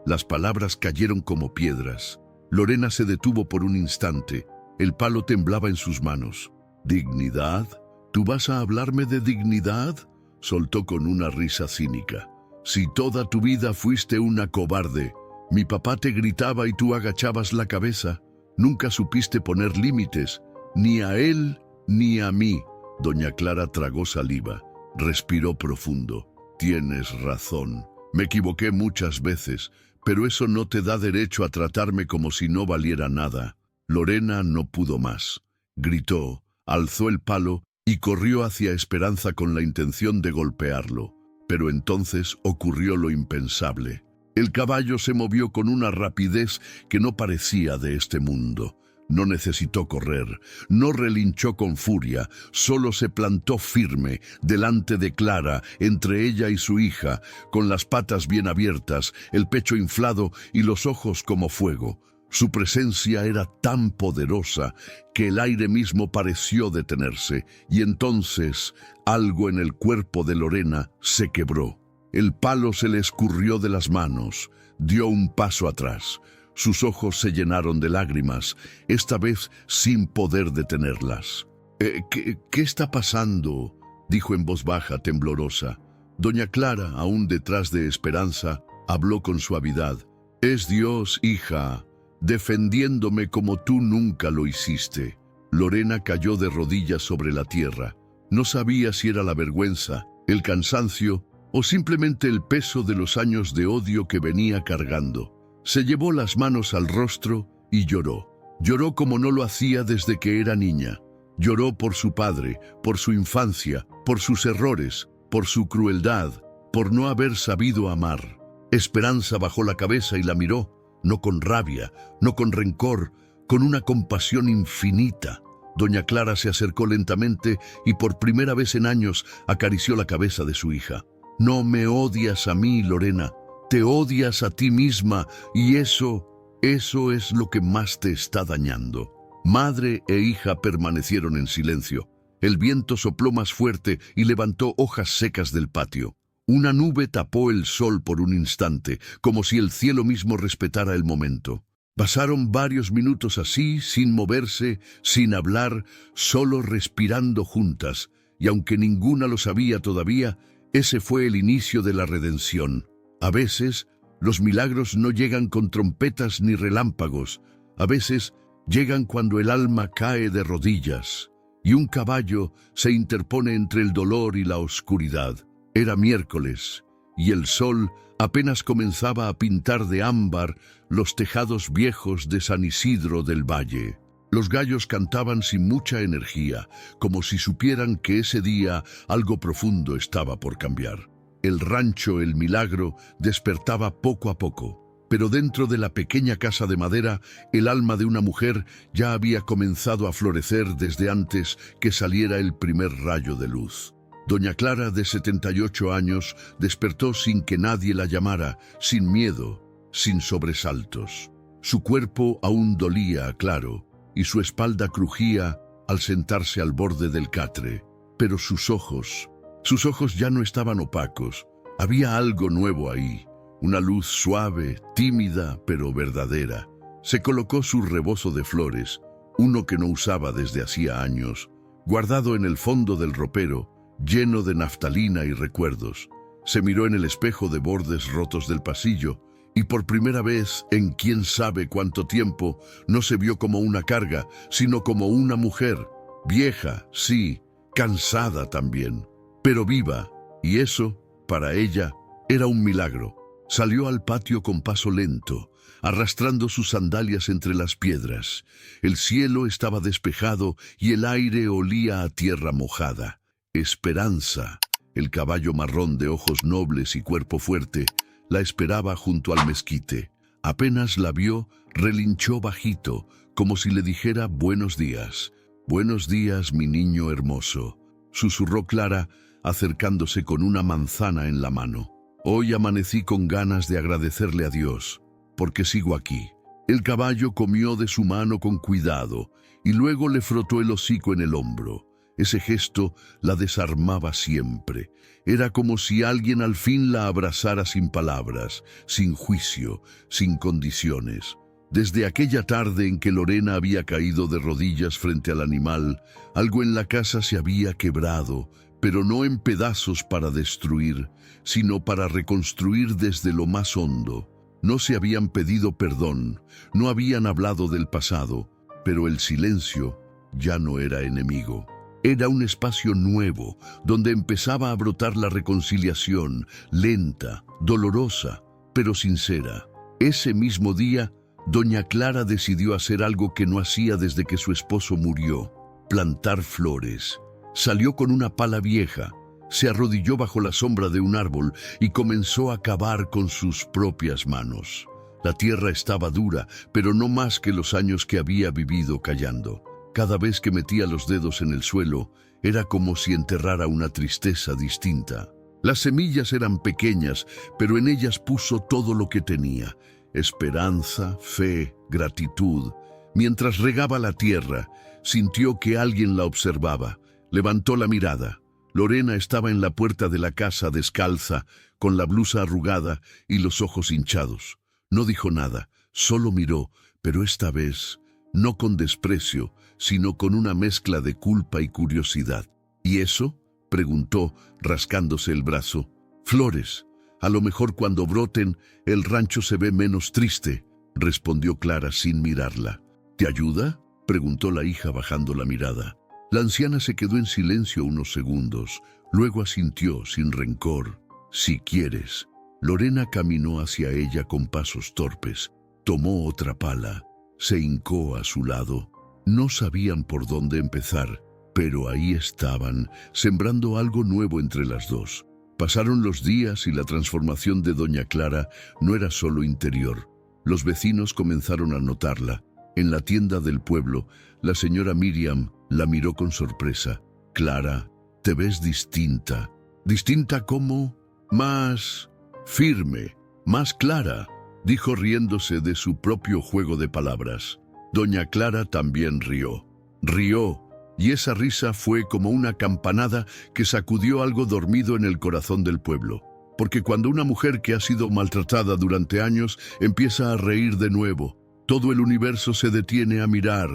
Las palabras cayeron como piedras. Lorena se detuvo por un instante. El palo temblaba en sus manos. «¿Dignidad? ¿Tú vas a hablarme de dignidad?», soltó con una risa cínica. «Si toda tu vida fuiste una cobarde, mi papá te gritaba y tú agachabas la cabeza. Nunca supiste poner límites, ni a él ni a mí». Doña Clara tragó saliva. Respiró profundo. «Tienes razón. Me equivoqué muchas veces, pero eso no te da derecho a tratarme como si no valiera nada». Lorena no pudo más. Gritó, alzó el palo y corrió hacia Esperanza con la intención de golpearlo. Pero entonces ocurrió lo impensable. El caballo se movió con una rapidez que no parecía de este mundo. No necesitó correr, no relinchó con furia, solo se plantó firme delante de Clara, entre ella y su hija, con las patas bien abiertas, el pecho inflado y los ojos como fuego. Su presencia era tan poderosa que el aire mismo pareció detenerse, y entonces algo en el cuerpo de Lorena se quebró. El palo se le escurrió de las manos, dio un paso atrás. Sus ojos se llenaron de lágrimas, esta vez sin poder detenerlas. ¿Qué está pasando?», dijo en voz baja, temblorosa. Doña Clara, aún detrás de Esperanza, habló con suavidad. «Es Dios, hija, defendiéndome como tú nunca lo hiciste». Lorena cayó de rodillas sobre la tierra. No sabía si era la vergüenza, el cansancio o simplemente el peso de los años de odio que venía cargando. Se llevó las manos al rostro y lloró. Lloró como no lo hacía desde que era niña. Lloró por su padre, por su infancia, por sus errores, por su crueldad, por no haber sabido amar. Esperanza bajó la cabeza y la miró, no con rabia, no con rencor, con una compasión infinita. Doña Clara se acercó lentamente y por primera vez en años acarició la cabeza de su hija. «No me odias a mí, Lorena. Te odias a ti misma y eso es lo que más te está dañando». Madre e hija permanecieron en silencio. El viento sopló más fuerte y levantó hojas secas del patio. Una nube tapó el sol por un instante, como si el cielo mismo respetara el momento. Pasaron varios minutos así, sin moverse, sin hablar, solo respirando juntas, y aunque ninguna lo sabía todavía, ese fue el inicio de la redención. A veces, los milagros no llegan con trompetas ni relámpagos. A veces, llegan cuando el alma cae de rodillas. y un caballo se interpone entre el dolor y la oscuridad. Era miércoles, y el sol apenas comenzaba a pintar de ámbar los tejados viejos de San Isidro del Valle. Los gallos cantaban sin mucha energía, como si supieran que ese día algo profundo estaba por cambiar. El rancho El Milagro despertaba poco a poco, pero dentro de la pequeña casa de madera, el alma de una mujer ya había comenzado a florecer desde antes que saliera el primer rayo de luz. Doña Clara, de 78 años, despertó sin que nadie la llamara, sin miedo, sin sobresaltos. Su cuerpo aún dolía, claro, y su espalda crujía al sentarse al borde del catre, pero sus ojos ya no estaban opacos. Había algo nuevo ahí, una luz suave, tímida, pero verdadera. Se colocó su rebozo de flores, uno que no usaba desde hacía años, guardado en el fondo del ropero, lleno de naftalina y recuerdos. Se miró en el espejo de bordes rotos del pasillo, y por primera vez en quién sabe cuánto tiempo no se vio como una carga, sino como una mujer, vieja, sí, cansada también, pero viva, y eso, para ella, era un milagro. Salió al patio con paso lento, arrastrando sus sandalias entre las piedras. El cielo estaba despejado y el aire olía a tierra mojada. Esperanza, el caballo marrón de ojos nobles y cuerpo fuerte, la esperaba junto al mezquite. Apenas la vio, relinchó bajito, como si le dijera buenos días. Buenos días, mi niño hermoso, susurró Clara, acercándose con una manzana en la mano. Hoy amanecí con ganas de agradecerle a Dios, porque sigo aquí. El caballo comió de su mano con cuidado y luego le frotó el hocico en el hombro. Ese gesto la desarmaba siempre. Era como si alguien al fin la abrazara sin palabras, sin juicio, sin condiciones. Desde aquella tarde en que Lorena había caído de rodillas frente al animal, algo en la casa se había quebrado, pero no en pedazos para destruir, sino para reconstruir desde lo más hondo. No se habían pedido perdón, no habían hablado del pasado, pero el silencio ya no era enemigo. Era un espacio nuevo, donde empezaba a brotar la reconciliación, lenta, dolorosa, pero sincera. Ese mismo día, doña Clara decidió hacer algo que no hacía desde que su esposo murió: plantar flores. Salió con una pala vieja, se arrodilló bajo la sombra de un árbol y comenzó a cavar con sus propias manos. La tierra estaba dura, pero no más que los años que había vivido callando. Cada vez que metía los dedos en el suelo, era como si enterrara una tristeza distinta. Las semillas eran pequeñas, pero en ellas puso todo lo que tenía: esperanza, fe, gratitud. Mientras regaba la tierra, sintió que alguien la observaba. Levantó la mirada. Lorena estaba en la puerta de la casa descalza, con la blusa arrugada y los ojos hinchados. No dijo nada, solo miró, pero esta vez no con desprecio, sino con una mezcla de culpa y curiosidad. ¿Y eso?, preguntó, rascándose el brazo. Flores. A lo mejor cuando broten, el rancho se ve menos triste, respondió Clara sin mirarla. ¿Te ayuda?, preguntó la hija bajando la mirada. La anciana se quedó en silencio unos segundos, luego asintió sin rencor. Si quieres. Lorena caminó hacia ella con pasos torpes. Tomó otra pala, se hincó a su lado. No sabían por dónde empezar, pero ahí estaban, sembrando algo nuevo entre las dos. Pasaron los días y la transformación de doña Clara no era solo interior. Los vecinos comenzaron a notarla. En la tienda del pueblo, la señora Miriam la miró con sorpresa. Clara, te ves distinta. ¿Distinta cómo? Más firme, más clara, dijo riéndose de su propio juego de palabras. Doña Clara también rió. Rió, y esa risa fue como una campanada que sacudió algo dormido en el corazón del pueblo. Porque cuando una mujer que ha sido maltratada durante años empieza a reír de nuevo, todo el universo se detiene a mirar.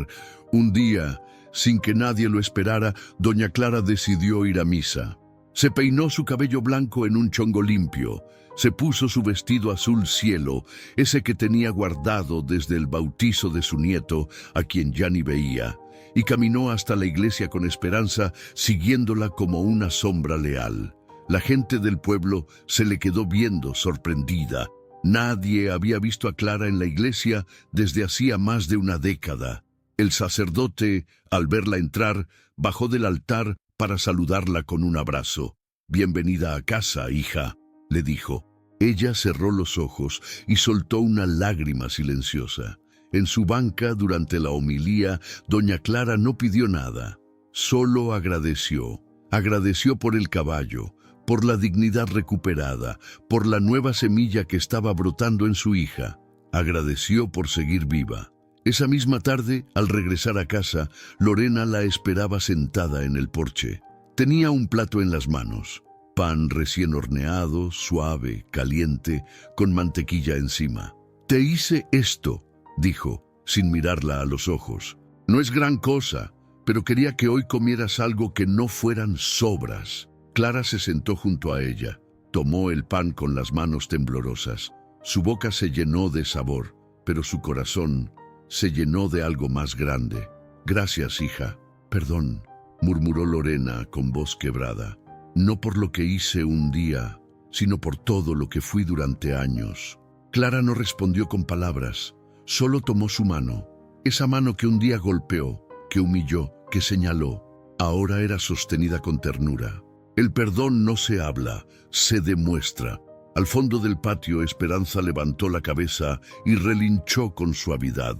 Un día, sin que nadie lo esperara, doña Clara decidió ir a misa. Se peinó su cabello blanco en un chongo limpio, Se puso su vestido azul cielo, ese que tenía guardado desde el bautizo de su nieto, a quien ya ni veía, y caminó hasta la iglesia con Esperanza, siguiéndola como una sombra leal. La gente del pueblo se le quedó viendo, sorprendida. Nadie había visto a Clara en la iglesia desde hacía más de una década. El sacerdote, al verla entrar, bajó del altar para saludarla con un abrazo. «Bienvenida a casa, hija», le dijo. Ella cerró los ojos y soltó una lágrima silenciosa. En su banca, durante la homilía, doña Clara no pidió nada. Solo agradeció. Agradeció por el caballo, por la dignidad recuperada, por la nueva semilla que estaba brotando en su hija. Agradeció por seguir viva. Esa misma tarde, al regresar a casa, Lorena la esperaba sentada en el porche. Tenía un plato en las manos. Pan recién horneado, suave, caliente, con mantequilla encima. «Te hice esto», dijo, sin mirarla a los ojos. «No es gran cosa, pero quería que hoy comieras algo que no fueran sobras». Clara se sentó junto a ella. Tomó el pan con las manos temblorosas. Su boca se llenó de sabor, pero su corazón se llenó de algo más grande. «Gracias, hija». «Perdón», murmuró Lorena con voz quebrada. «No por lo que hice un día, sino por todo lo que fui durante años». Clara no respondió con palabras, solo tomó su mano. Esa mano que un día golpeó, que humilló, que señaló, ahora era sostenida con ternura. El perdón no se habla, se demuestra. Al fondo del patio, Esperanza levantó la cabeza y relinchó con suavidad,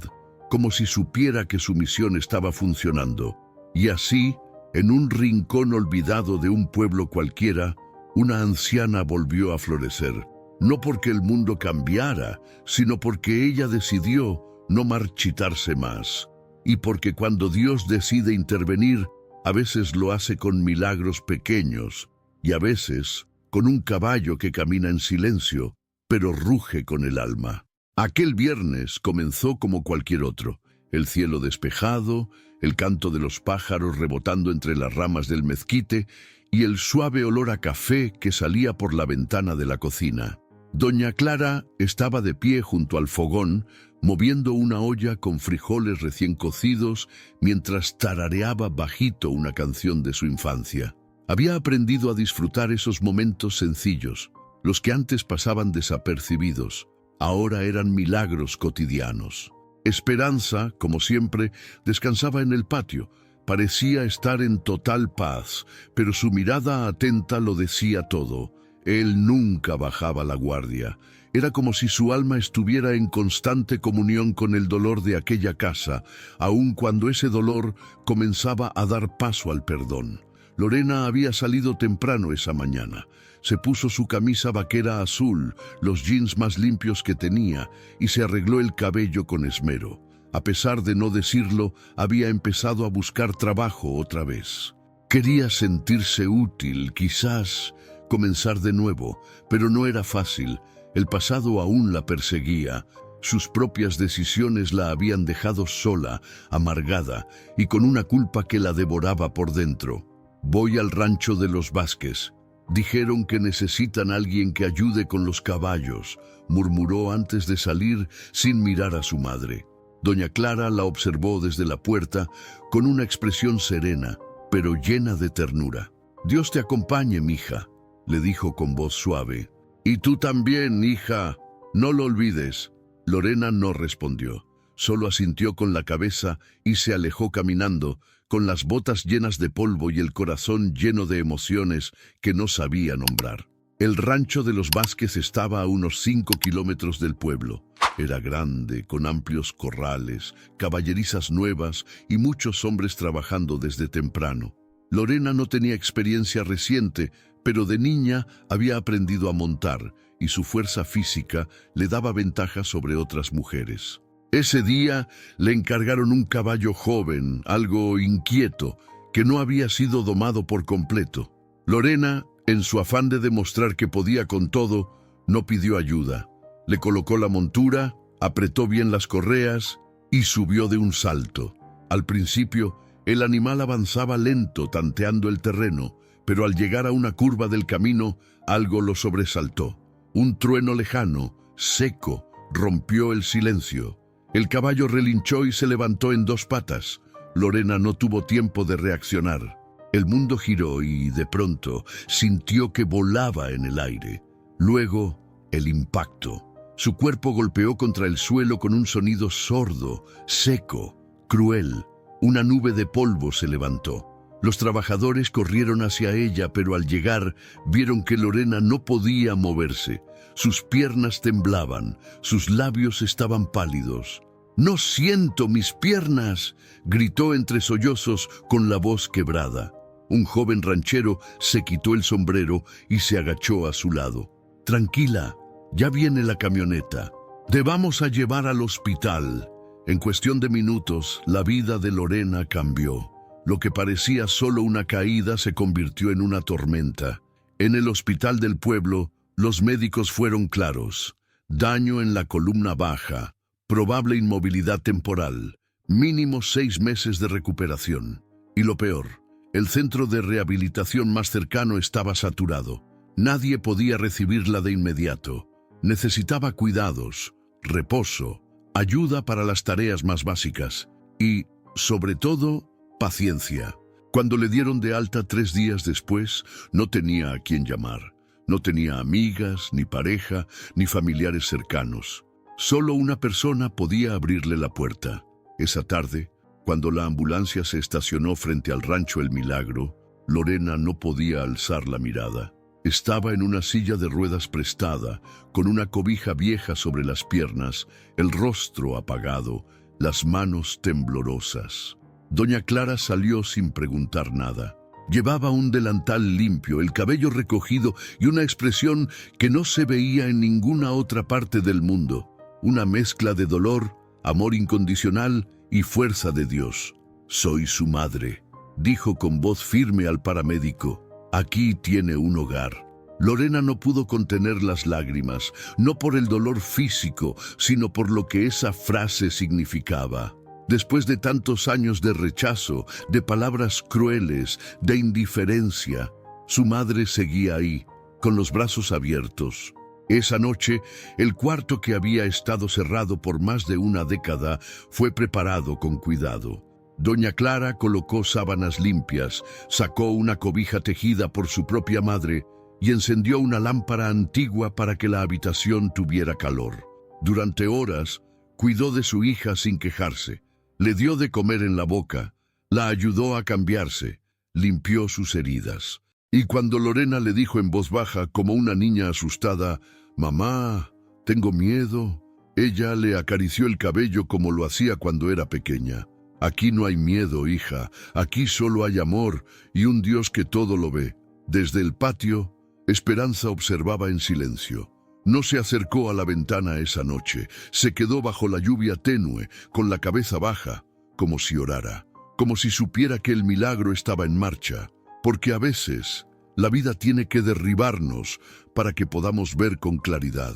como si supiera que su misión estaba funcionando. Y así, en un rincón olvidado de un pueblo cualquiera, una anciana volvió a florecer. No porque el mundo cambiara, sino porque ella decidió no marchitarse más. Y porque cuando Dios decide intervenir, a veces lo hace con milagros pequeños, y a veces con un caballo que camina en silencio, pero ruge con el alma. Aquel viernes comenzó como cualquier otro. El cielo despejado, el canto de los pájaros rebotando entre las ramas del mezquite y el suave olor a café que salía por la ventana de la cocina. Doña Clara estaba de pie junto al fogón, moviendo una olla con frijoles recién cocidos mientras tarareaba bajito una canción de su infancia. Había aprendido a disfrutar esos momentos sencillos, los que antes pasaban desapercibidos, ahora eran milagros cotidianos. Esperanza, como siempre, descansaba en el patio. Parecía estar en total paz, pero su mirada atenta lo decía todo. Él nunca bajaba la guardia. Era como si su alma estuviera en constante comunión con el dolor de aquella casa, aun cuando ese dolor comenzaba a dar paso al perdón. Lorena había salido temprano esa mañana. Se puso su camisa vaquera azul, los jeans más limpios que tenía, y se arregló el cabello con esmero. A pesar de no decirlo, había empezado a buscar trabajo otra vez. Quería sentirse útil, quizás comenzar de nuevo, pero no era fácil. El pasado aún la perseguía. Sus propias decisiones la habían dejado sola, amargada, y con una culpa que la devoraba por dentro. «Voy al rancho de los Vázquez. Dijeron que necesitan a alguien que ayude con los caballos», murmuró antes de salir sin mirar a su madre. Doña Clara la observó desde la puerta con una expresión serena, pero llena de ternura. «Dios te acompañe, mija», le dijo con voz suave. «Y tú también, hija, no lo olvides». Lorena no respondió, solo asintió con la cabeza y se alejó caminando, con las botas llenas de polvo y el corazón lleno de emociones que no sabía nombrar. El rancho de los Vázquez estaba a unos 5 kilómetros del pueblo. Era grande, con amplios corrales, caballerizas nuevas y muchos hombres trabajando desde temprano. Lorena no tenía experiencia reciente, pero de niña había aprendido a montar y su fuerza física le daba ventaja sobre otras mujeres. Ese día le encargaron un caballo joven, algo inquieto, que no había sido domado por completo. Lorena, en su afán de demostrar que podía con todo, no pidió ayuda. Le colocó la montura, apretó bien las correas y subió de un salto. Al principio, el animal avanzaba lento, tanteando el terreno, pero al llegar a una curva del camino, algo lo sobresaltó. Un trueno lejano, seco, rompió el silencio. El caballo relinchó y se levantó en dos patas. Lorena no tuvo tiempo de reaccionar. El mundo giró y, de pronto, sintió que volaba en el aire. Luego, el impacto. Su cuerpo golpeó contra el suelo con un sonido sordo, seco, cruel. Una nube de polvo se levantó. Los trabajadores corrieron hacia ella, pero al llegar vieron que Lorena no podía moverse. Sus piernas temblaban, sus labios estaban pálidos. «¡No siento mis piernas!», gritó entre sollozos con la voz quebrada. Un joven ranchero se quitó el sombrero y se agachó a su lado. «Tranquila, ya viene la camioneta. Te vamos a llevar al hospital». En cuestión de minutos, la vida de Lorena cambió. Lo que parecía solo una caída se convirtió en una tormenta. En el hospital del pueblo, los médicos fueron claros. Daño en la columna baja, probable inmovilidad temporal, mínimo 6 meses de recuperación. Y lo peor, el centro de rehabilitación más cercano estaba saturado. Nadie podía recibirla de inmediato. Necesitaba cuidados, reposo, ayuda para las tareas más básicas y, sobre todo, paciencia. Cuando le dieron de alta 3 días después, no tenía a quién llamar. No tenía amigas, ni pareja, ni familiares cercanos. Solo una persona podía abrirle la puerta. Esa tarde, cuando la ambulancia se estacionó frente al rancho El Milagro, Lorena no podía alzar la mirada. Estaba en una silla de ruedas prestada, con una cobija vieja sobre las piernas, el rostro apagado, las manos temblorosas. Doña Clara salió sin preguntar nada. Llevaba un delantal limpio, el cabello recogido y una expresión que no se veía en ninguna otra parte del mundo. Una mezcla de dolor, amor incondicional y fuerza de Dios. «Soy su madre», dijo con voz firme al paramédico. «Aquí tiene un hogar». Lorena no pudo contener las lágrimas, no por el dolor físico, sino por lo que esa frase significaba. Después de tantos años de rechazo, de palabras crueles, de indiferencia, su madre seguía ahí, con los brazos abiertos. Esa noche, el cuarto que había estado cerrado por más de una década fue preparado con cuidado. Doña Clara colocó sábanas limpias, sacó una cobija tejida por su propia madre y encendió una lámpara antigua para que la habitación tuviera calor. Durante horas, cuidó de su hija sin quejarse. Le dio de comer en la boca, la ayudó a cambiarse, limpió sus heridas. Y cuando Lorena le dijo en voz baja, como una niña asustada, «Mamá, tengo miedo», ella le acarició el cabello como lo hacía cuando era pequeña. «Aquí no hay miedo, hija, aquí solo hay amor y un Dios que todo lo ve». Desde el patio, Esperanza observaba en silencio. No se acercó a la ventana esa noche, se quedó bajo la lluvia tenue, con la cabeza baja, como si orara, como si supiera que el milagro estaba en marcha, porque a veces la vida tiene que derribarnos para que podamos ver con claridad.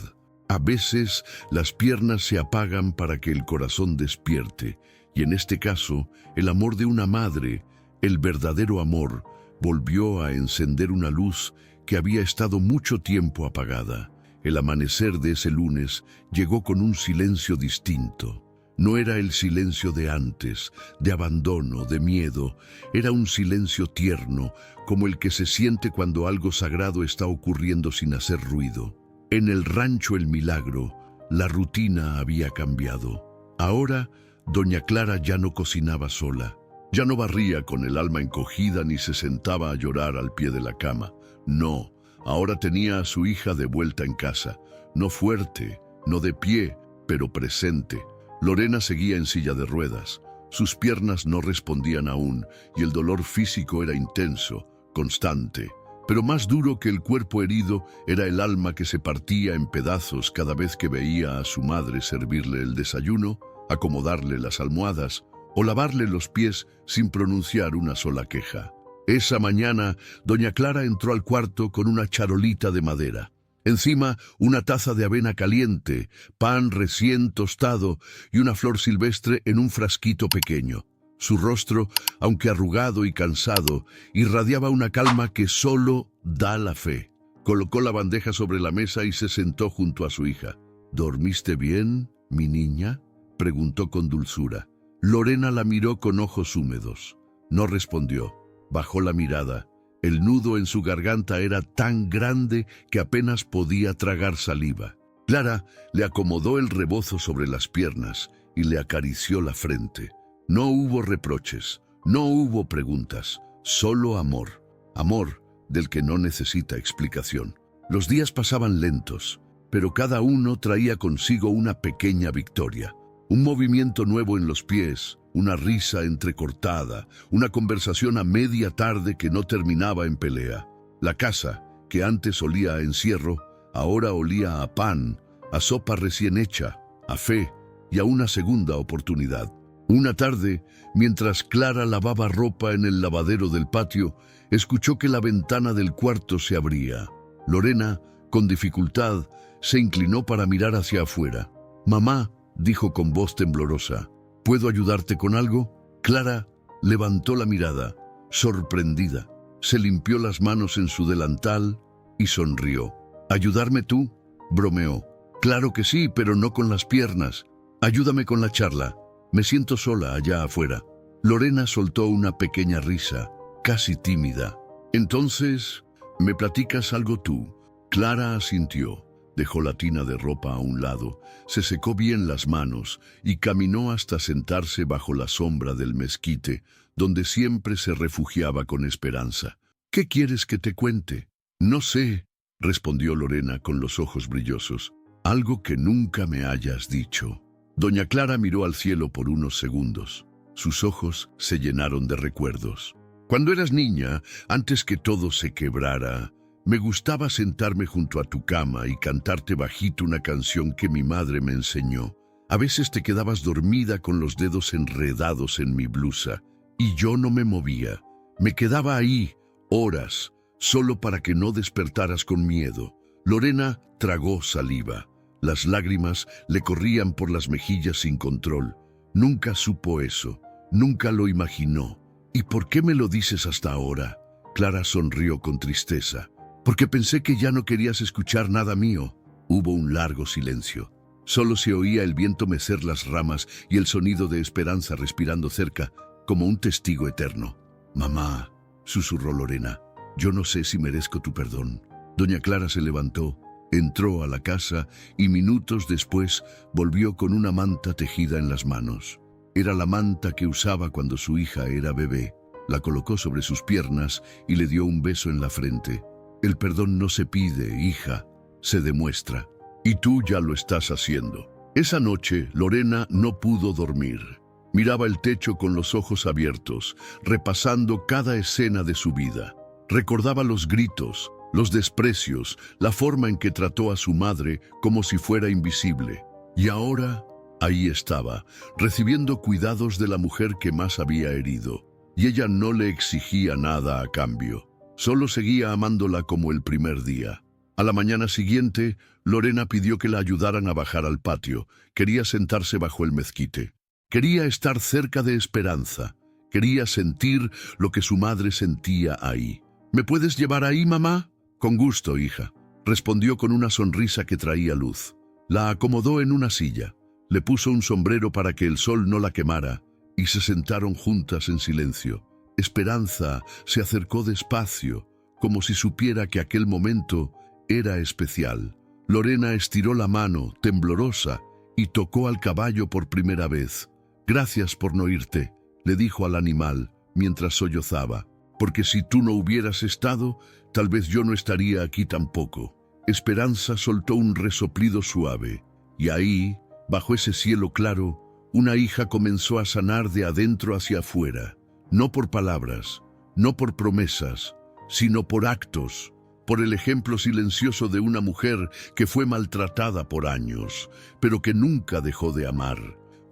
A veces las piernas se apagan para que el corazón despierte, y en este caso, el amor de una madre, el verdadero amor, volvió a encender una luz que había estado mucho tiempo apagada. El amanecer de ese lunes llegó con un silencio distinto. No era el silencio de antes, de abandono, de miedo. Era un silencio tierno, como el que se siente cuando algo sagrado está ocurriendo sin hacer ruido. En el rancho El Milagro, la rutina había cambiado. Ahora, doña Clara ya no cocinaba sola. Ya no barría con el alma encogida ni se sentaba a llorar al pie de la cama. No, ahora tenía a su hija de vuelta en casa. No fuerte, no de pie, pero presente. Lorena seguía en silla de ruedas. Sus piernas no respondían aún y el dolor físico era intenso, constante. Pero más duro que el cuerpo herido era el alma que se partía en pedazos cada vez que veía a su madre servirle el desayuno, acomodarle las almohadas o lavarle los pies sin pronunciar una sola queja. Esa mañana, doña Clara entró al cuarto con una charolita de madera. Encima, una taza de avena caliente, pan recién tostado y una flor silvestre en un frasquito pequeño. Su rostro, aunque arrugado y cansado, irradiaba una calma que solo da la fe. Colocó la bandeja sobre la mesa y se sentó junto a su hija. ¿Dormiste bien, mi niña?, preguntó con dulzura. Lorena la miró con ojos húmedos. No respondió. Bajó la mirada. El nudo en su garganta era tan grande que apenas podía tragar saliva. Clara le acomodó el rebozo sobre las piernas y le acarició la frente. No hubo reproches, no hubo preguntas, solo amor. Amor del que no necesita explicación. Los días pasaban lentos, pero cada uno traía consigo una pequeña victoria. Un movimiento nuevo en los pies, una risa entrecortada, una conversación a media tarde que no terminaba en pelea. La casa, que antes olía a encierro, ahora olía a pan, a sopa recién hecha, a fe y a una segunda oportunidad. Una tarde, mientras Clara lavaba ropa en el lavadero del patio, escuchó que la ventana del cuarto se abría. Lorena, con dificultad, se inclinó para mirar hacia afuera. «Mamá», dijo con voz temblorosa, «¿puedo ayudarte con algo?». Clara levantó la mirada, sorprendida. Se limpió las manos en su delantal y sonrió. «¿Ayudarme tú?», bromeó. «Claro que sí, pero no con las piernas. Ayúdame con la charla. Me siento sola allá afuera». Lorena soltó una pequeña risa, casi tímida. «Entonces, ¿me platicas algo tú?». Clara asintió. Dejó la tina de ropa a un lado, se secó bien las manos y caminó hasta sentarse bajo la sombra del mezquite, donde siempre se refugiaba con esperanza. «¿Qué quieres que te cuente?». «No sé», respondió Lorena con los ojos brillosos. «Algo que nunca me hayas dicho». Doña Clara miró al cielo por unos segundos. Sus ojos se llenaron de recuerdos. «Cuando eras niña, antes que todo se quebrara, me gustaba sentarme junto a tu cama y cantarte bajito una canción que mi madre me enseñó. A veces te quedabas dormida con los dedos enredados en mi blusa, y yo no me movía. Me quedaba ahí, horas, solo para que no despertaras con miedo». Lorena tragó saliva. Las lágrimas le corrían por las mejillas sin control. Nunca supo eso, nunca lo imaginó. «¿Y por qué me lo dices hasta ahora?». Clara sonrió con tristeza. «Porque pensé que ya no querías escuchar nada mío». Hubo un largo silencio. Solo se oía el viento mecer las ramas y el sonido de Esperanza respirando cerca, como un testigo eterno. «Mamá», susurró Lorena, «yo no sé si merezco tu perdón». Doña Clara se levantó, entró a la casa y minutos después volvió con una manta tejida en las manos. Era la manta que usaba cuando su hija era bebé. La colocó sobre sus piernas y le dio un beso en la frente. «El perdón no se pide, hija, se demuestra. Y tú ya lo estás haciendo». Esa noche, Lorena no pudo dormir. Miraba el techo con los ojos abiertos, repasando cada escena de su vida. Recordaba los gritos, los desprecios, la forma en que trató a su madre como si fuera invisible. Y ahora, ahí estaba, recibiendo cuidados de la mujer que más había herido. Y ella no le exigía nada a cambio. Solo seguía amándola como el primer día. A la mañana siguiente, Lorena pidió que la ayudaran a bajar al patio. Quería sentarse bajo el mezquite. Quería estar cerca de Esperanza. Quería sentir lo que su madre sentía ahí. «¿Me puedes llevar ahí, mamá?». «Con gusto, hija», respondió con una sonrisa que traía luz. La acomodó en una silla, le puso un sombrero para que el sol no la quemara y se sentaron juntas en silencio. Esperanza se acercó despacio, como si supiera que aquel momento era especial. Lorena estiró la mano, temblorosa, y tocó al caballo por primera vez. «Gracias por no irte», le dijo al animal mientras sollozaba, «porque si tú no hubieras estado, tal vez yo no estaría aquí tampoco». Esperanza soltó un resoplido suave, y ahí, bajo ese cielo claro, una hija comenzó a sanar de adentro hacia afuera, no por palabras, no por promesas, sino por actos, por el ejemplo silencioso de una mujer que fue maltratada por años, pero que nunca dejó de amar,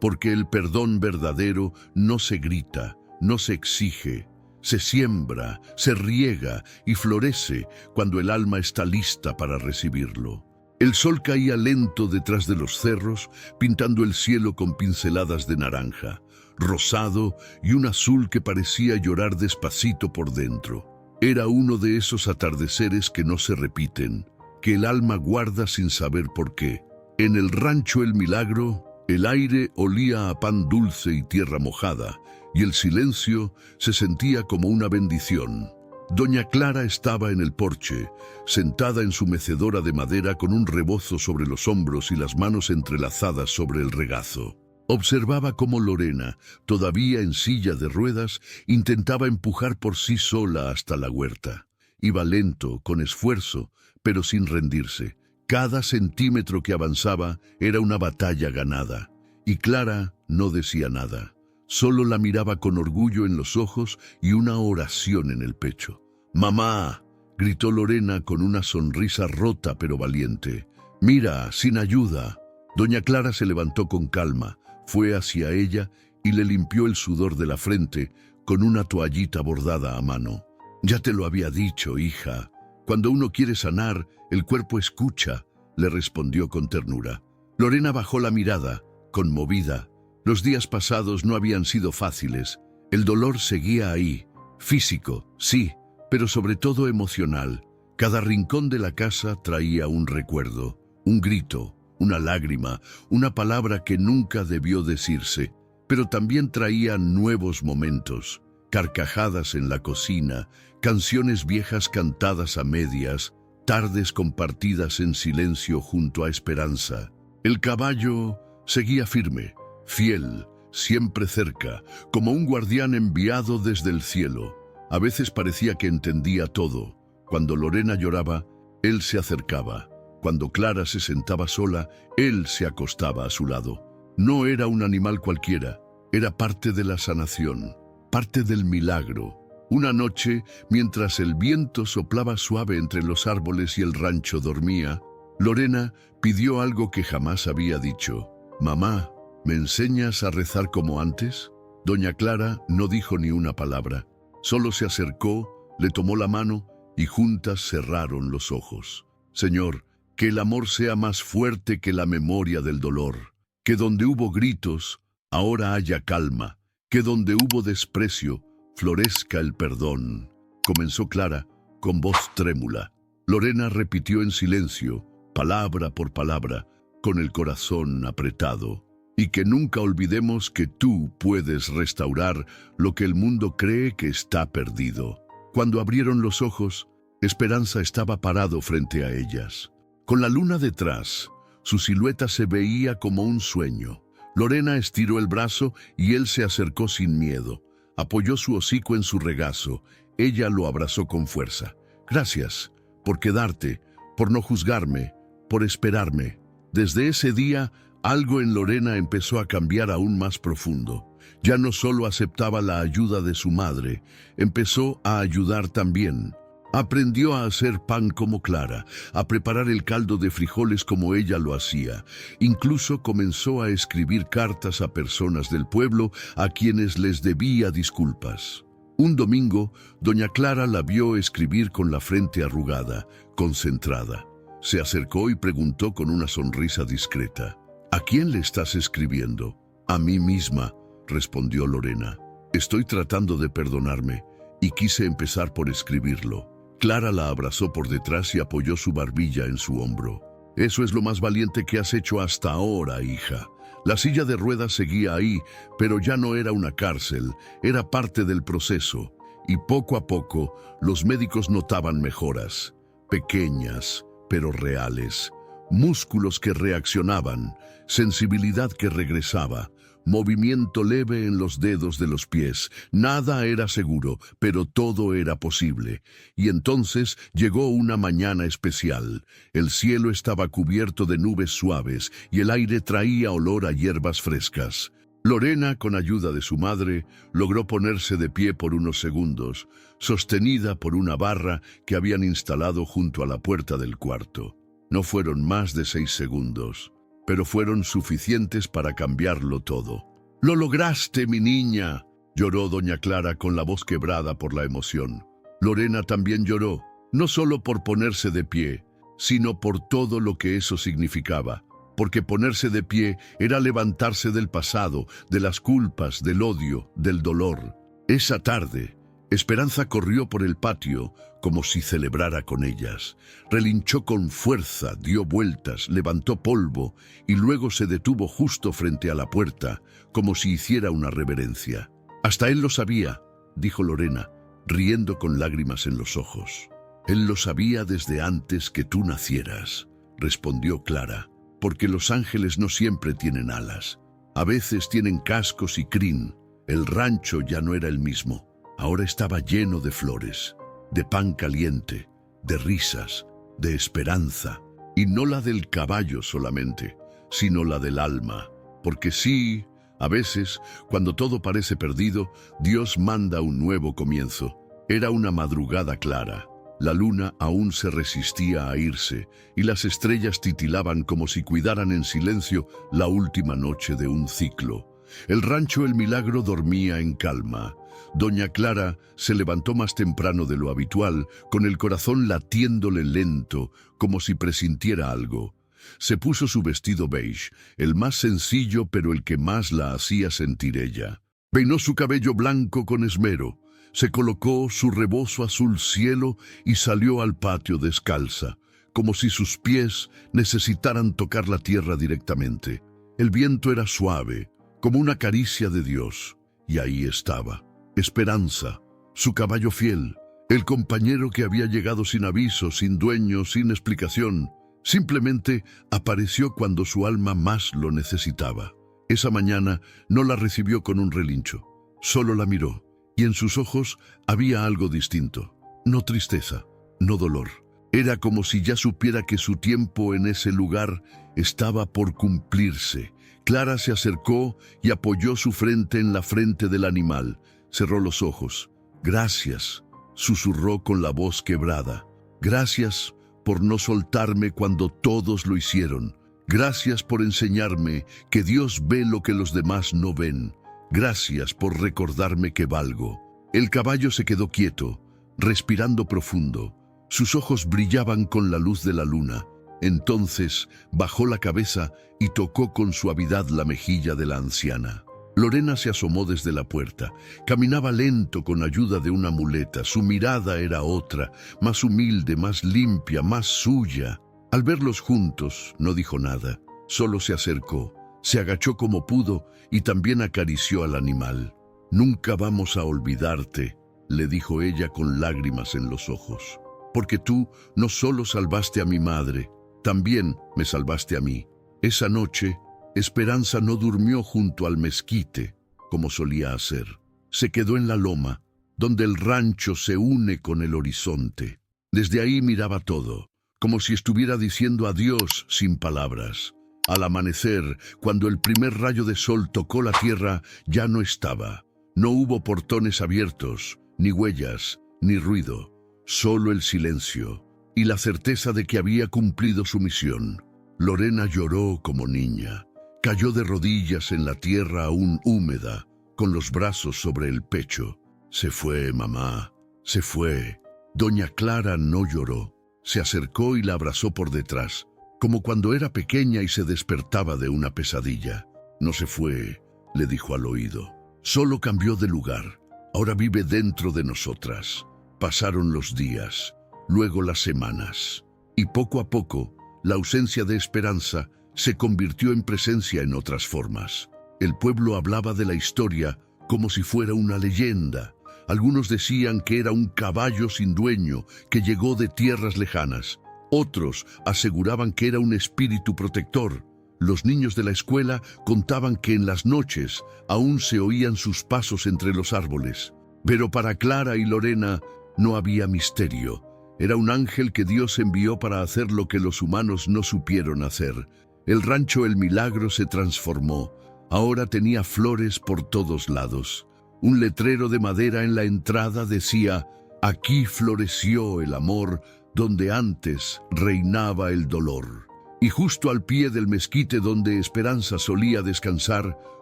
porque el perdón verdadero no se grita, no se exige, se siembra, se riega y florece cuando el alma está lista para recibirlo. El sol caía lento detrás de los cerros, pintando el cielo con pinceladas de naranja, rosado y un azul que parecía llorar despacito por dentro. Era uno de esos atardeceres que no se repiten, que el alma guarda sin saber por qué. En el rancho El Milagro, el aire olía a pan dulce y tierra mojada, y el silencio se sentía como una bendición. Doña Clara estaba en el porche, sentada en su mecedora de madera con un rebozo sobre los hombros y las manos entrelazadas sobre el regazo. Observaba cómo Lorena, todavía en silla de ruedas, intentaba empujar por sí sola hasta la huerta. Iba lento, con esfuerzo, pero sin rendirse. Cada centímetro que avanzaba era una batalla ganada. Y Clara no decía nada. Solo la miraba con orgullo en los ojos y una oración en el pecho. «¡Mamá!», gritó Lorena con una sonrisa rota pero valiente. «Mira, sin ayuda». Doña Clara se levantó con calma, fue hacia ella y le limpió el sudor de la frente con una toallita bordada a mano. «Ya te lo había dicho, hija. Cuando uno quiere sanar, el cuerpo escucha», le respondió con ternura. Lorena bajó la mirada, conmovida. Los días pasados no habían sido fáciles. El dolor seguía ahí, físico, sí, pero sobre todo emocional. Cada rincón de la casa traía un recuerdo, un grito, una lágrima, una palabra que nunca debió decirse, pero también traía nuevos momentos, carcajadas en la cocina, canciones viejas cantadas a medias, tardes compartidas en silencio junto a Esperanza. El caballo seguía firme, fiel, siempre cerca, como un guardián enviado desde el cielo. A veces parecía que entendía todo. Cuando Lorena lloraba, él se acercaba. Cuando Clara se sentaba sola, él se acostaba a su lado. No era un animal cualquiera, era parte de la sanación, parte del milagro. Una noche, mientras el viento soplaba suave entre los árboles y el rancho dormía, Lorena pidió algo que jamás había dicho. «Mamá, ¿me enseñas a rezar como antes?». Doña Clara no dijo ni una palabra. Solo se acercó, le tomó la mano y juntas cerraron los ojos. «Señor, que el amor sea más fuerte que la memoria del dolor. Que donde hubo gritos, ahora haya calma. Que donde hubo desprecio, florezca el perdón», comenzó Clara con voz trémula. Lorena repitió en silencio, palabra por palabra, con el corazón apretado. «Y que nunca olvidemos que tú puedes restaurar lo que el mundo cree que está perdido». Cuando abrieron los ojos, Esperanza estaba parado frente a ellas. Con la luna detrás, su silueta se veía como un sueño. Lorena estiró el brazo y él se acercó sin miedo. Apoyó su hocico en su regazo. Ella lo abrazó con fuerza. «Gracias por quedarte, por no juzgarme, por esperarme». Desde ese día, algo en Lorena empezó a cambiar aún más profundo. Ya no solo aceptaba la ayuda de su madre, empezó a ayudar también. Aprendió a hacer pan como Clara, a preparar el caldo de frijoles como ella lo hacía. Incluso comenzó a escribir cartas a personas del pueblo a quienes les debía disculpas. Un domingo, doña Clara la vio escribir con la frente arrugada, concentrada. Se acercó y preguntó con una sonrisa discreta: «¿A quién le estás escribiendo?». «A mí misma», respondió Lorena. «Estoy tratando de perdonarme y quise empezar por escribirlo». Clara la abrazó por detrás y apoyó su barbilla en su hombro. «Eso es lo más valiente que has hecho hasta ahora, hija». La silla de ruedas seguía ahí, pero ya no era una cárcel, era parte del proceso. Y poco a poco, los médicos notaban mejoras, pequeñas, pero reales. Músculos que reaccionaban, sensibilidad que regresaba, movimiento leve en los dedos de los pies. Nada era seguro, pero todo era posible. Y entonces llegó una mañana especial. El cielo estaba cubierto de nubes suaves y el aire traía olor a hierbas frescas. Lorena, con ayuda de su madre, logró ponerse de pie por unos segundos, sostenida por una barra que habían instalado junto a la puerta del cuarto. No fueron más de 6 segundos, pero fueron suficientes para cambiarlo todo. «¡Lo lograste, mi niña!», lloró doña Clara con la voz quebrada por la emoción. Lorena también lloró, no solo por ponerse de pie, sino por todo lo que eso significaba, porque ponerse de pie era levantarse del pasado, de las culpas, del odio, del dolor. Esa tarde, Esperanza corrió por el patio como si celebrara con ellas. Relinchó con fuerza, dio vueltas, levantó polvo y luego se detuvo justo frente a la puerta, como si hiciera una reverencia. «Hasta él lo sabía», dijo Lorena, riendo con lágrimas en los ojos. «Él lo sabía desde antes que tú nacieras», respondió Clara, «porque los ángeles no siempre tienen alas. A veces tienen cascos y crin. El rancho ya no era el mismo. Ahora estaba lleno de flores, de pan caliente, de risas, de esperanza, y no la del caballo solamente, sino la del alma. Porque sí, a veces, cuando todo parece perdido, Dios manda un nuevo comienzo. Era una madrugada clara. La luna aún se resistía a irse, y las estrellas titilaban como si cuidaran en silencio la última noche de un ciclo. El rancho El Milagro dormía en calma. Doña Clara se levantó más temprano de lo habitual, con el corazón latiéndole lento, como si presintiera algo. Se puso su vestido beige, el más sencillo pero el que más la hacía sentir ella. Peinó su cabello blanco con esmero, se colocó su rebozo azul cielo y salió al patio descalza, como si sus pies necesitaran tocar la tierra directamente. El viento era suave, como una caricia de Dios, y ahí estaba. Esperanza, su caballo fiel, el compañero que había llegado sin aviso, sin dueño, sin explicación. Simplemente apareció cuando su alma más lo necesitaba. Esa mañana no la recibió con un relincho, solo la miró, y en sus ojos había algo distinto. No tristeza, no dolor. Era como si ya supiera que su tiempo en ese lugar estaba por cumplirse. Clara se acercó y apoyó su frente en la frente del animal. Cerró los ojos. «Gracias», susurró con la voz quebrada. «Gracias por no soltarme cuando todos lo hicieron. Gracias por enseñarme que Dios ve lo que los demás no ven. Gracias por recordarme que valgo». El caballo se quedó quieto, respirando profundo. Sus ojos brillaban con la luz de la luna. Entonces bajó la cabeza y tocó con suavidad la mejilla de la anciana. Lorena se asomó desde la puerta. Caminaba lento con ayuda de una muleta. Su mirada era otra, más humilde, más limpia, más suya. Al verlos juntos, no dijo nada. Solo se acercó, se agachó como pudo y también acarició al animal. «Nunca vamos a olvidarte», le dijo ella con lágrimas en los ojos. «Porque tú no solo salvaste a mi madre, también me salvaste a mí». Esa noche, Esperanza no durmió junto al mezquite, como solía hacer. Se quedó en la loma, donde el rancho se une con el horizonte. Desde ahí miraba todo, como si estuviera diciendo adiós sin palabras. Al amanecer, cuando el primer rayo de sol tocó la tierra, ya no estaba. No hubo portones abiertos, ni huellas, ni ruido. Solo el silencio y la certeza de que había cumplido su misión. Lorena lloró como niña. Cayó de rodillas en la tierra aún húmeda, con los brazos sobre el pecho. «Se fue, mamá, se fue». Doña Clara no lloró. Se acercó y la abrazó por detrás, como cuando era pequeña y se despertaba de una pesadilla. «No se fue», le dijo al oído. «Solo cambió de lugar. Ahora vive dentro de nosotras». Pasaron los días, luego las semanas, y poco a poco, la ausencia de Esperanza se convirtió en presencia en otras formas. El pueblo hablaba de la historia como si fuera una leyenda. Algunos decían que era un caballo sin dueño que llegó de tierras lejanas. Otros aseguraban que era un espíritu protector. Los niños de la escuela contaban que en las noches aún se oían sus pasos entre los árboles. Pero para Clara y Lorena no había misterio. Era un ángel que Dios envió para hacer lo que los humanos no supieron hacer. El rancho El Milagro se transformó. Ahora tenía flores por todos lados. Un letrero de madera en la entrada decía: «Aquí floreció el amor donde antes reinaba el dolor». Y justo al pie del mezquite donde Esperanza solía descansar,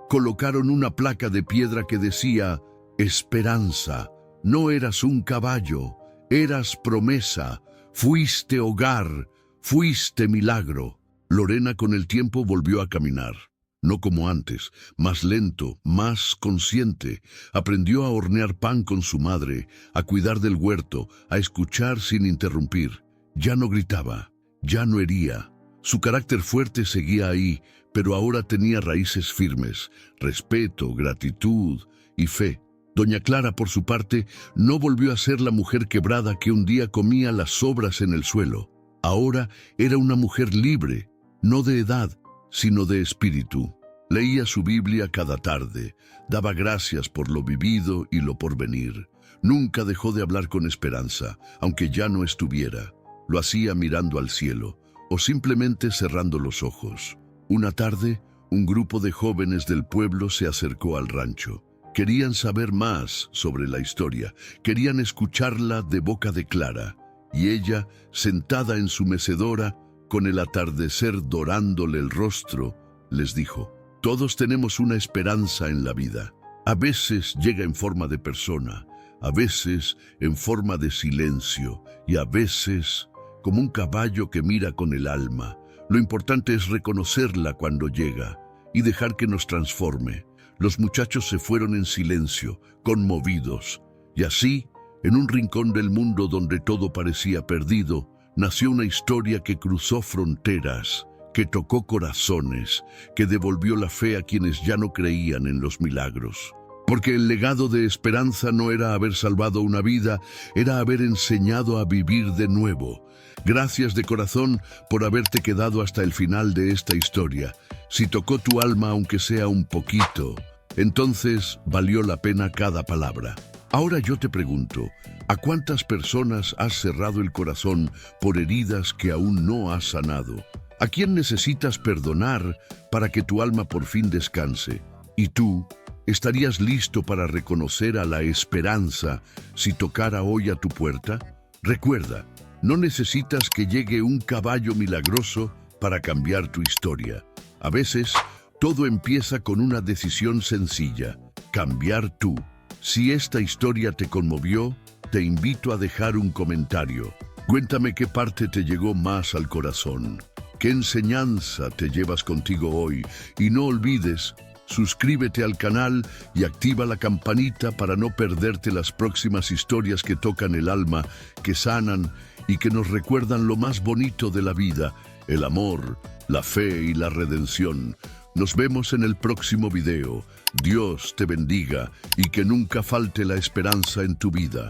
colocaron una placa de piedra que decía: «Esperanza, no eras un caballo, eras promesa, fuiste hogar, fuiste milagro». Lorena con el tiempo volvió a caminar. no como antes, más lento, más consciente. Aprendió a hornear pan con su madre, a cuidar del huerto, a escuchar sin interrumpir. Ya no gritaba, ya no hería. Su carácter fuerte seguía ahí, pero ahora tenía raíces firmes, respeto, gratitud y fe. Doña Clara, por su parte, no volvió a ser la mujer quebrada que un día comía las sobras en el suelo. Ahora era una mujer libre, no de edad, sino de espíritu. Leía su Biblia cada tarde, daba gracias por lo vivido y lo porvenir. Nunca dejó de hablar con esperanza, aunque ya no estuviera. Lo hacía mirando al cielo, o simplemente cerrando los ojos. Una tarde, un grupo de jóvenes del pueblo se acercó al rancho. Querían saber más sobre la historia, querían escucharla de boca de Clara, y ella, sentada en su mecedora, con el atardecer dorándole el rostro, les dijo: todos tenemos una esperanza en la vida. A veces llega en forma de persona, a veces en forma de silencio, y a veces como un caballo que mira con el alma. Lo importante es reconocerla cuando llega y dejar que nos transforme. Los muchachos se fueron en silencio, conmovidos, y así, en un rincón del mundo donde todo parecía perdido, nació una historia que cruzó fronteras, que tocó corazones, que devolvió la fe a quienes ya no creían en los milagros. Porque el legado de esperanza no era haber salvado una vida, era haber enseñado a vivir de nuevo. Gracias de corazón por haberte quedado hasta el final de esta historia. Si tocó tu alma aunque sea un poquito, entonces valió la pena cada palabra. Ahora yo te pregunto, ¿a cuántas personas has cerrado el corazón por heridas que aún no has sanado? ¿A quién necesitas perdonar para que tu alma por fin descanse? ¿Y tú, estarías listo para reconocer a la esperanza si tocara hoy a tu puerta? Recuerda, no necesitas que llegue un caballo milagroso para cambiar tu historia. A veces, todo empieza con una decisión sencilla: cambiar tú. Si esta historia te conmovió, te invito a dejar un comentario. Cuéntame qué parte te llegó más al corazón. ¿Qué enseñanza te llevas contigo hoy? Y no olvides, suscríbete al canal y activa la campanita para no perderte las próximas historias que tocan el alma, que sanan y que nos recuerdan lo más bonito de la vida: el amor, la fe y la redención. Nos vemos en el próximo video. Dios te bendiga y que nunca falte la esperanza en tu vida.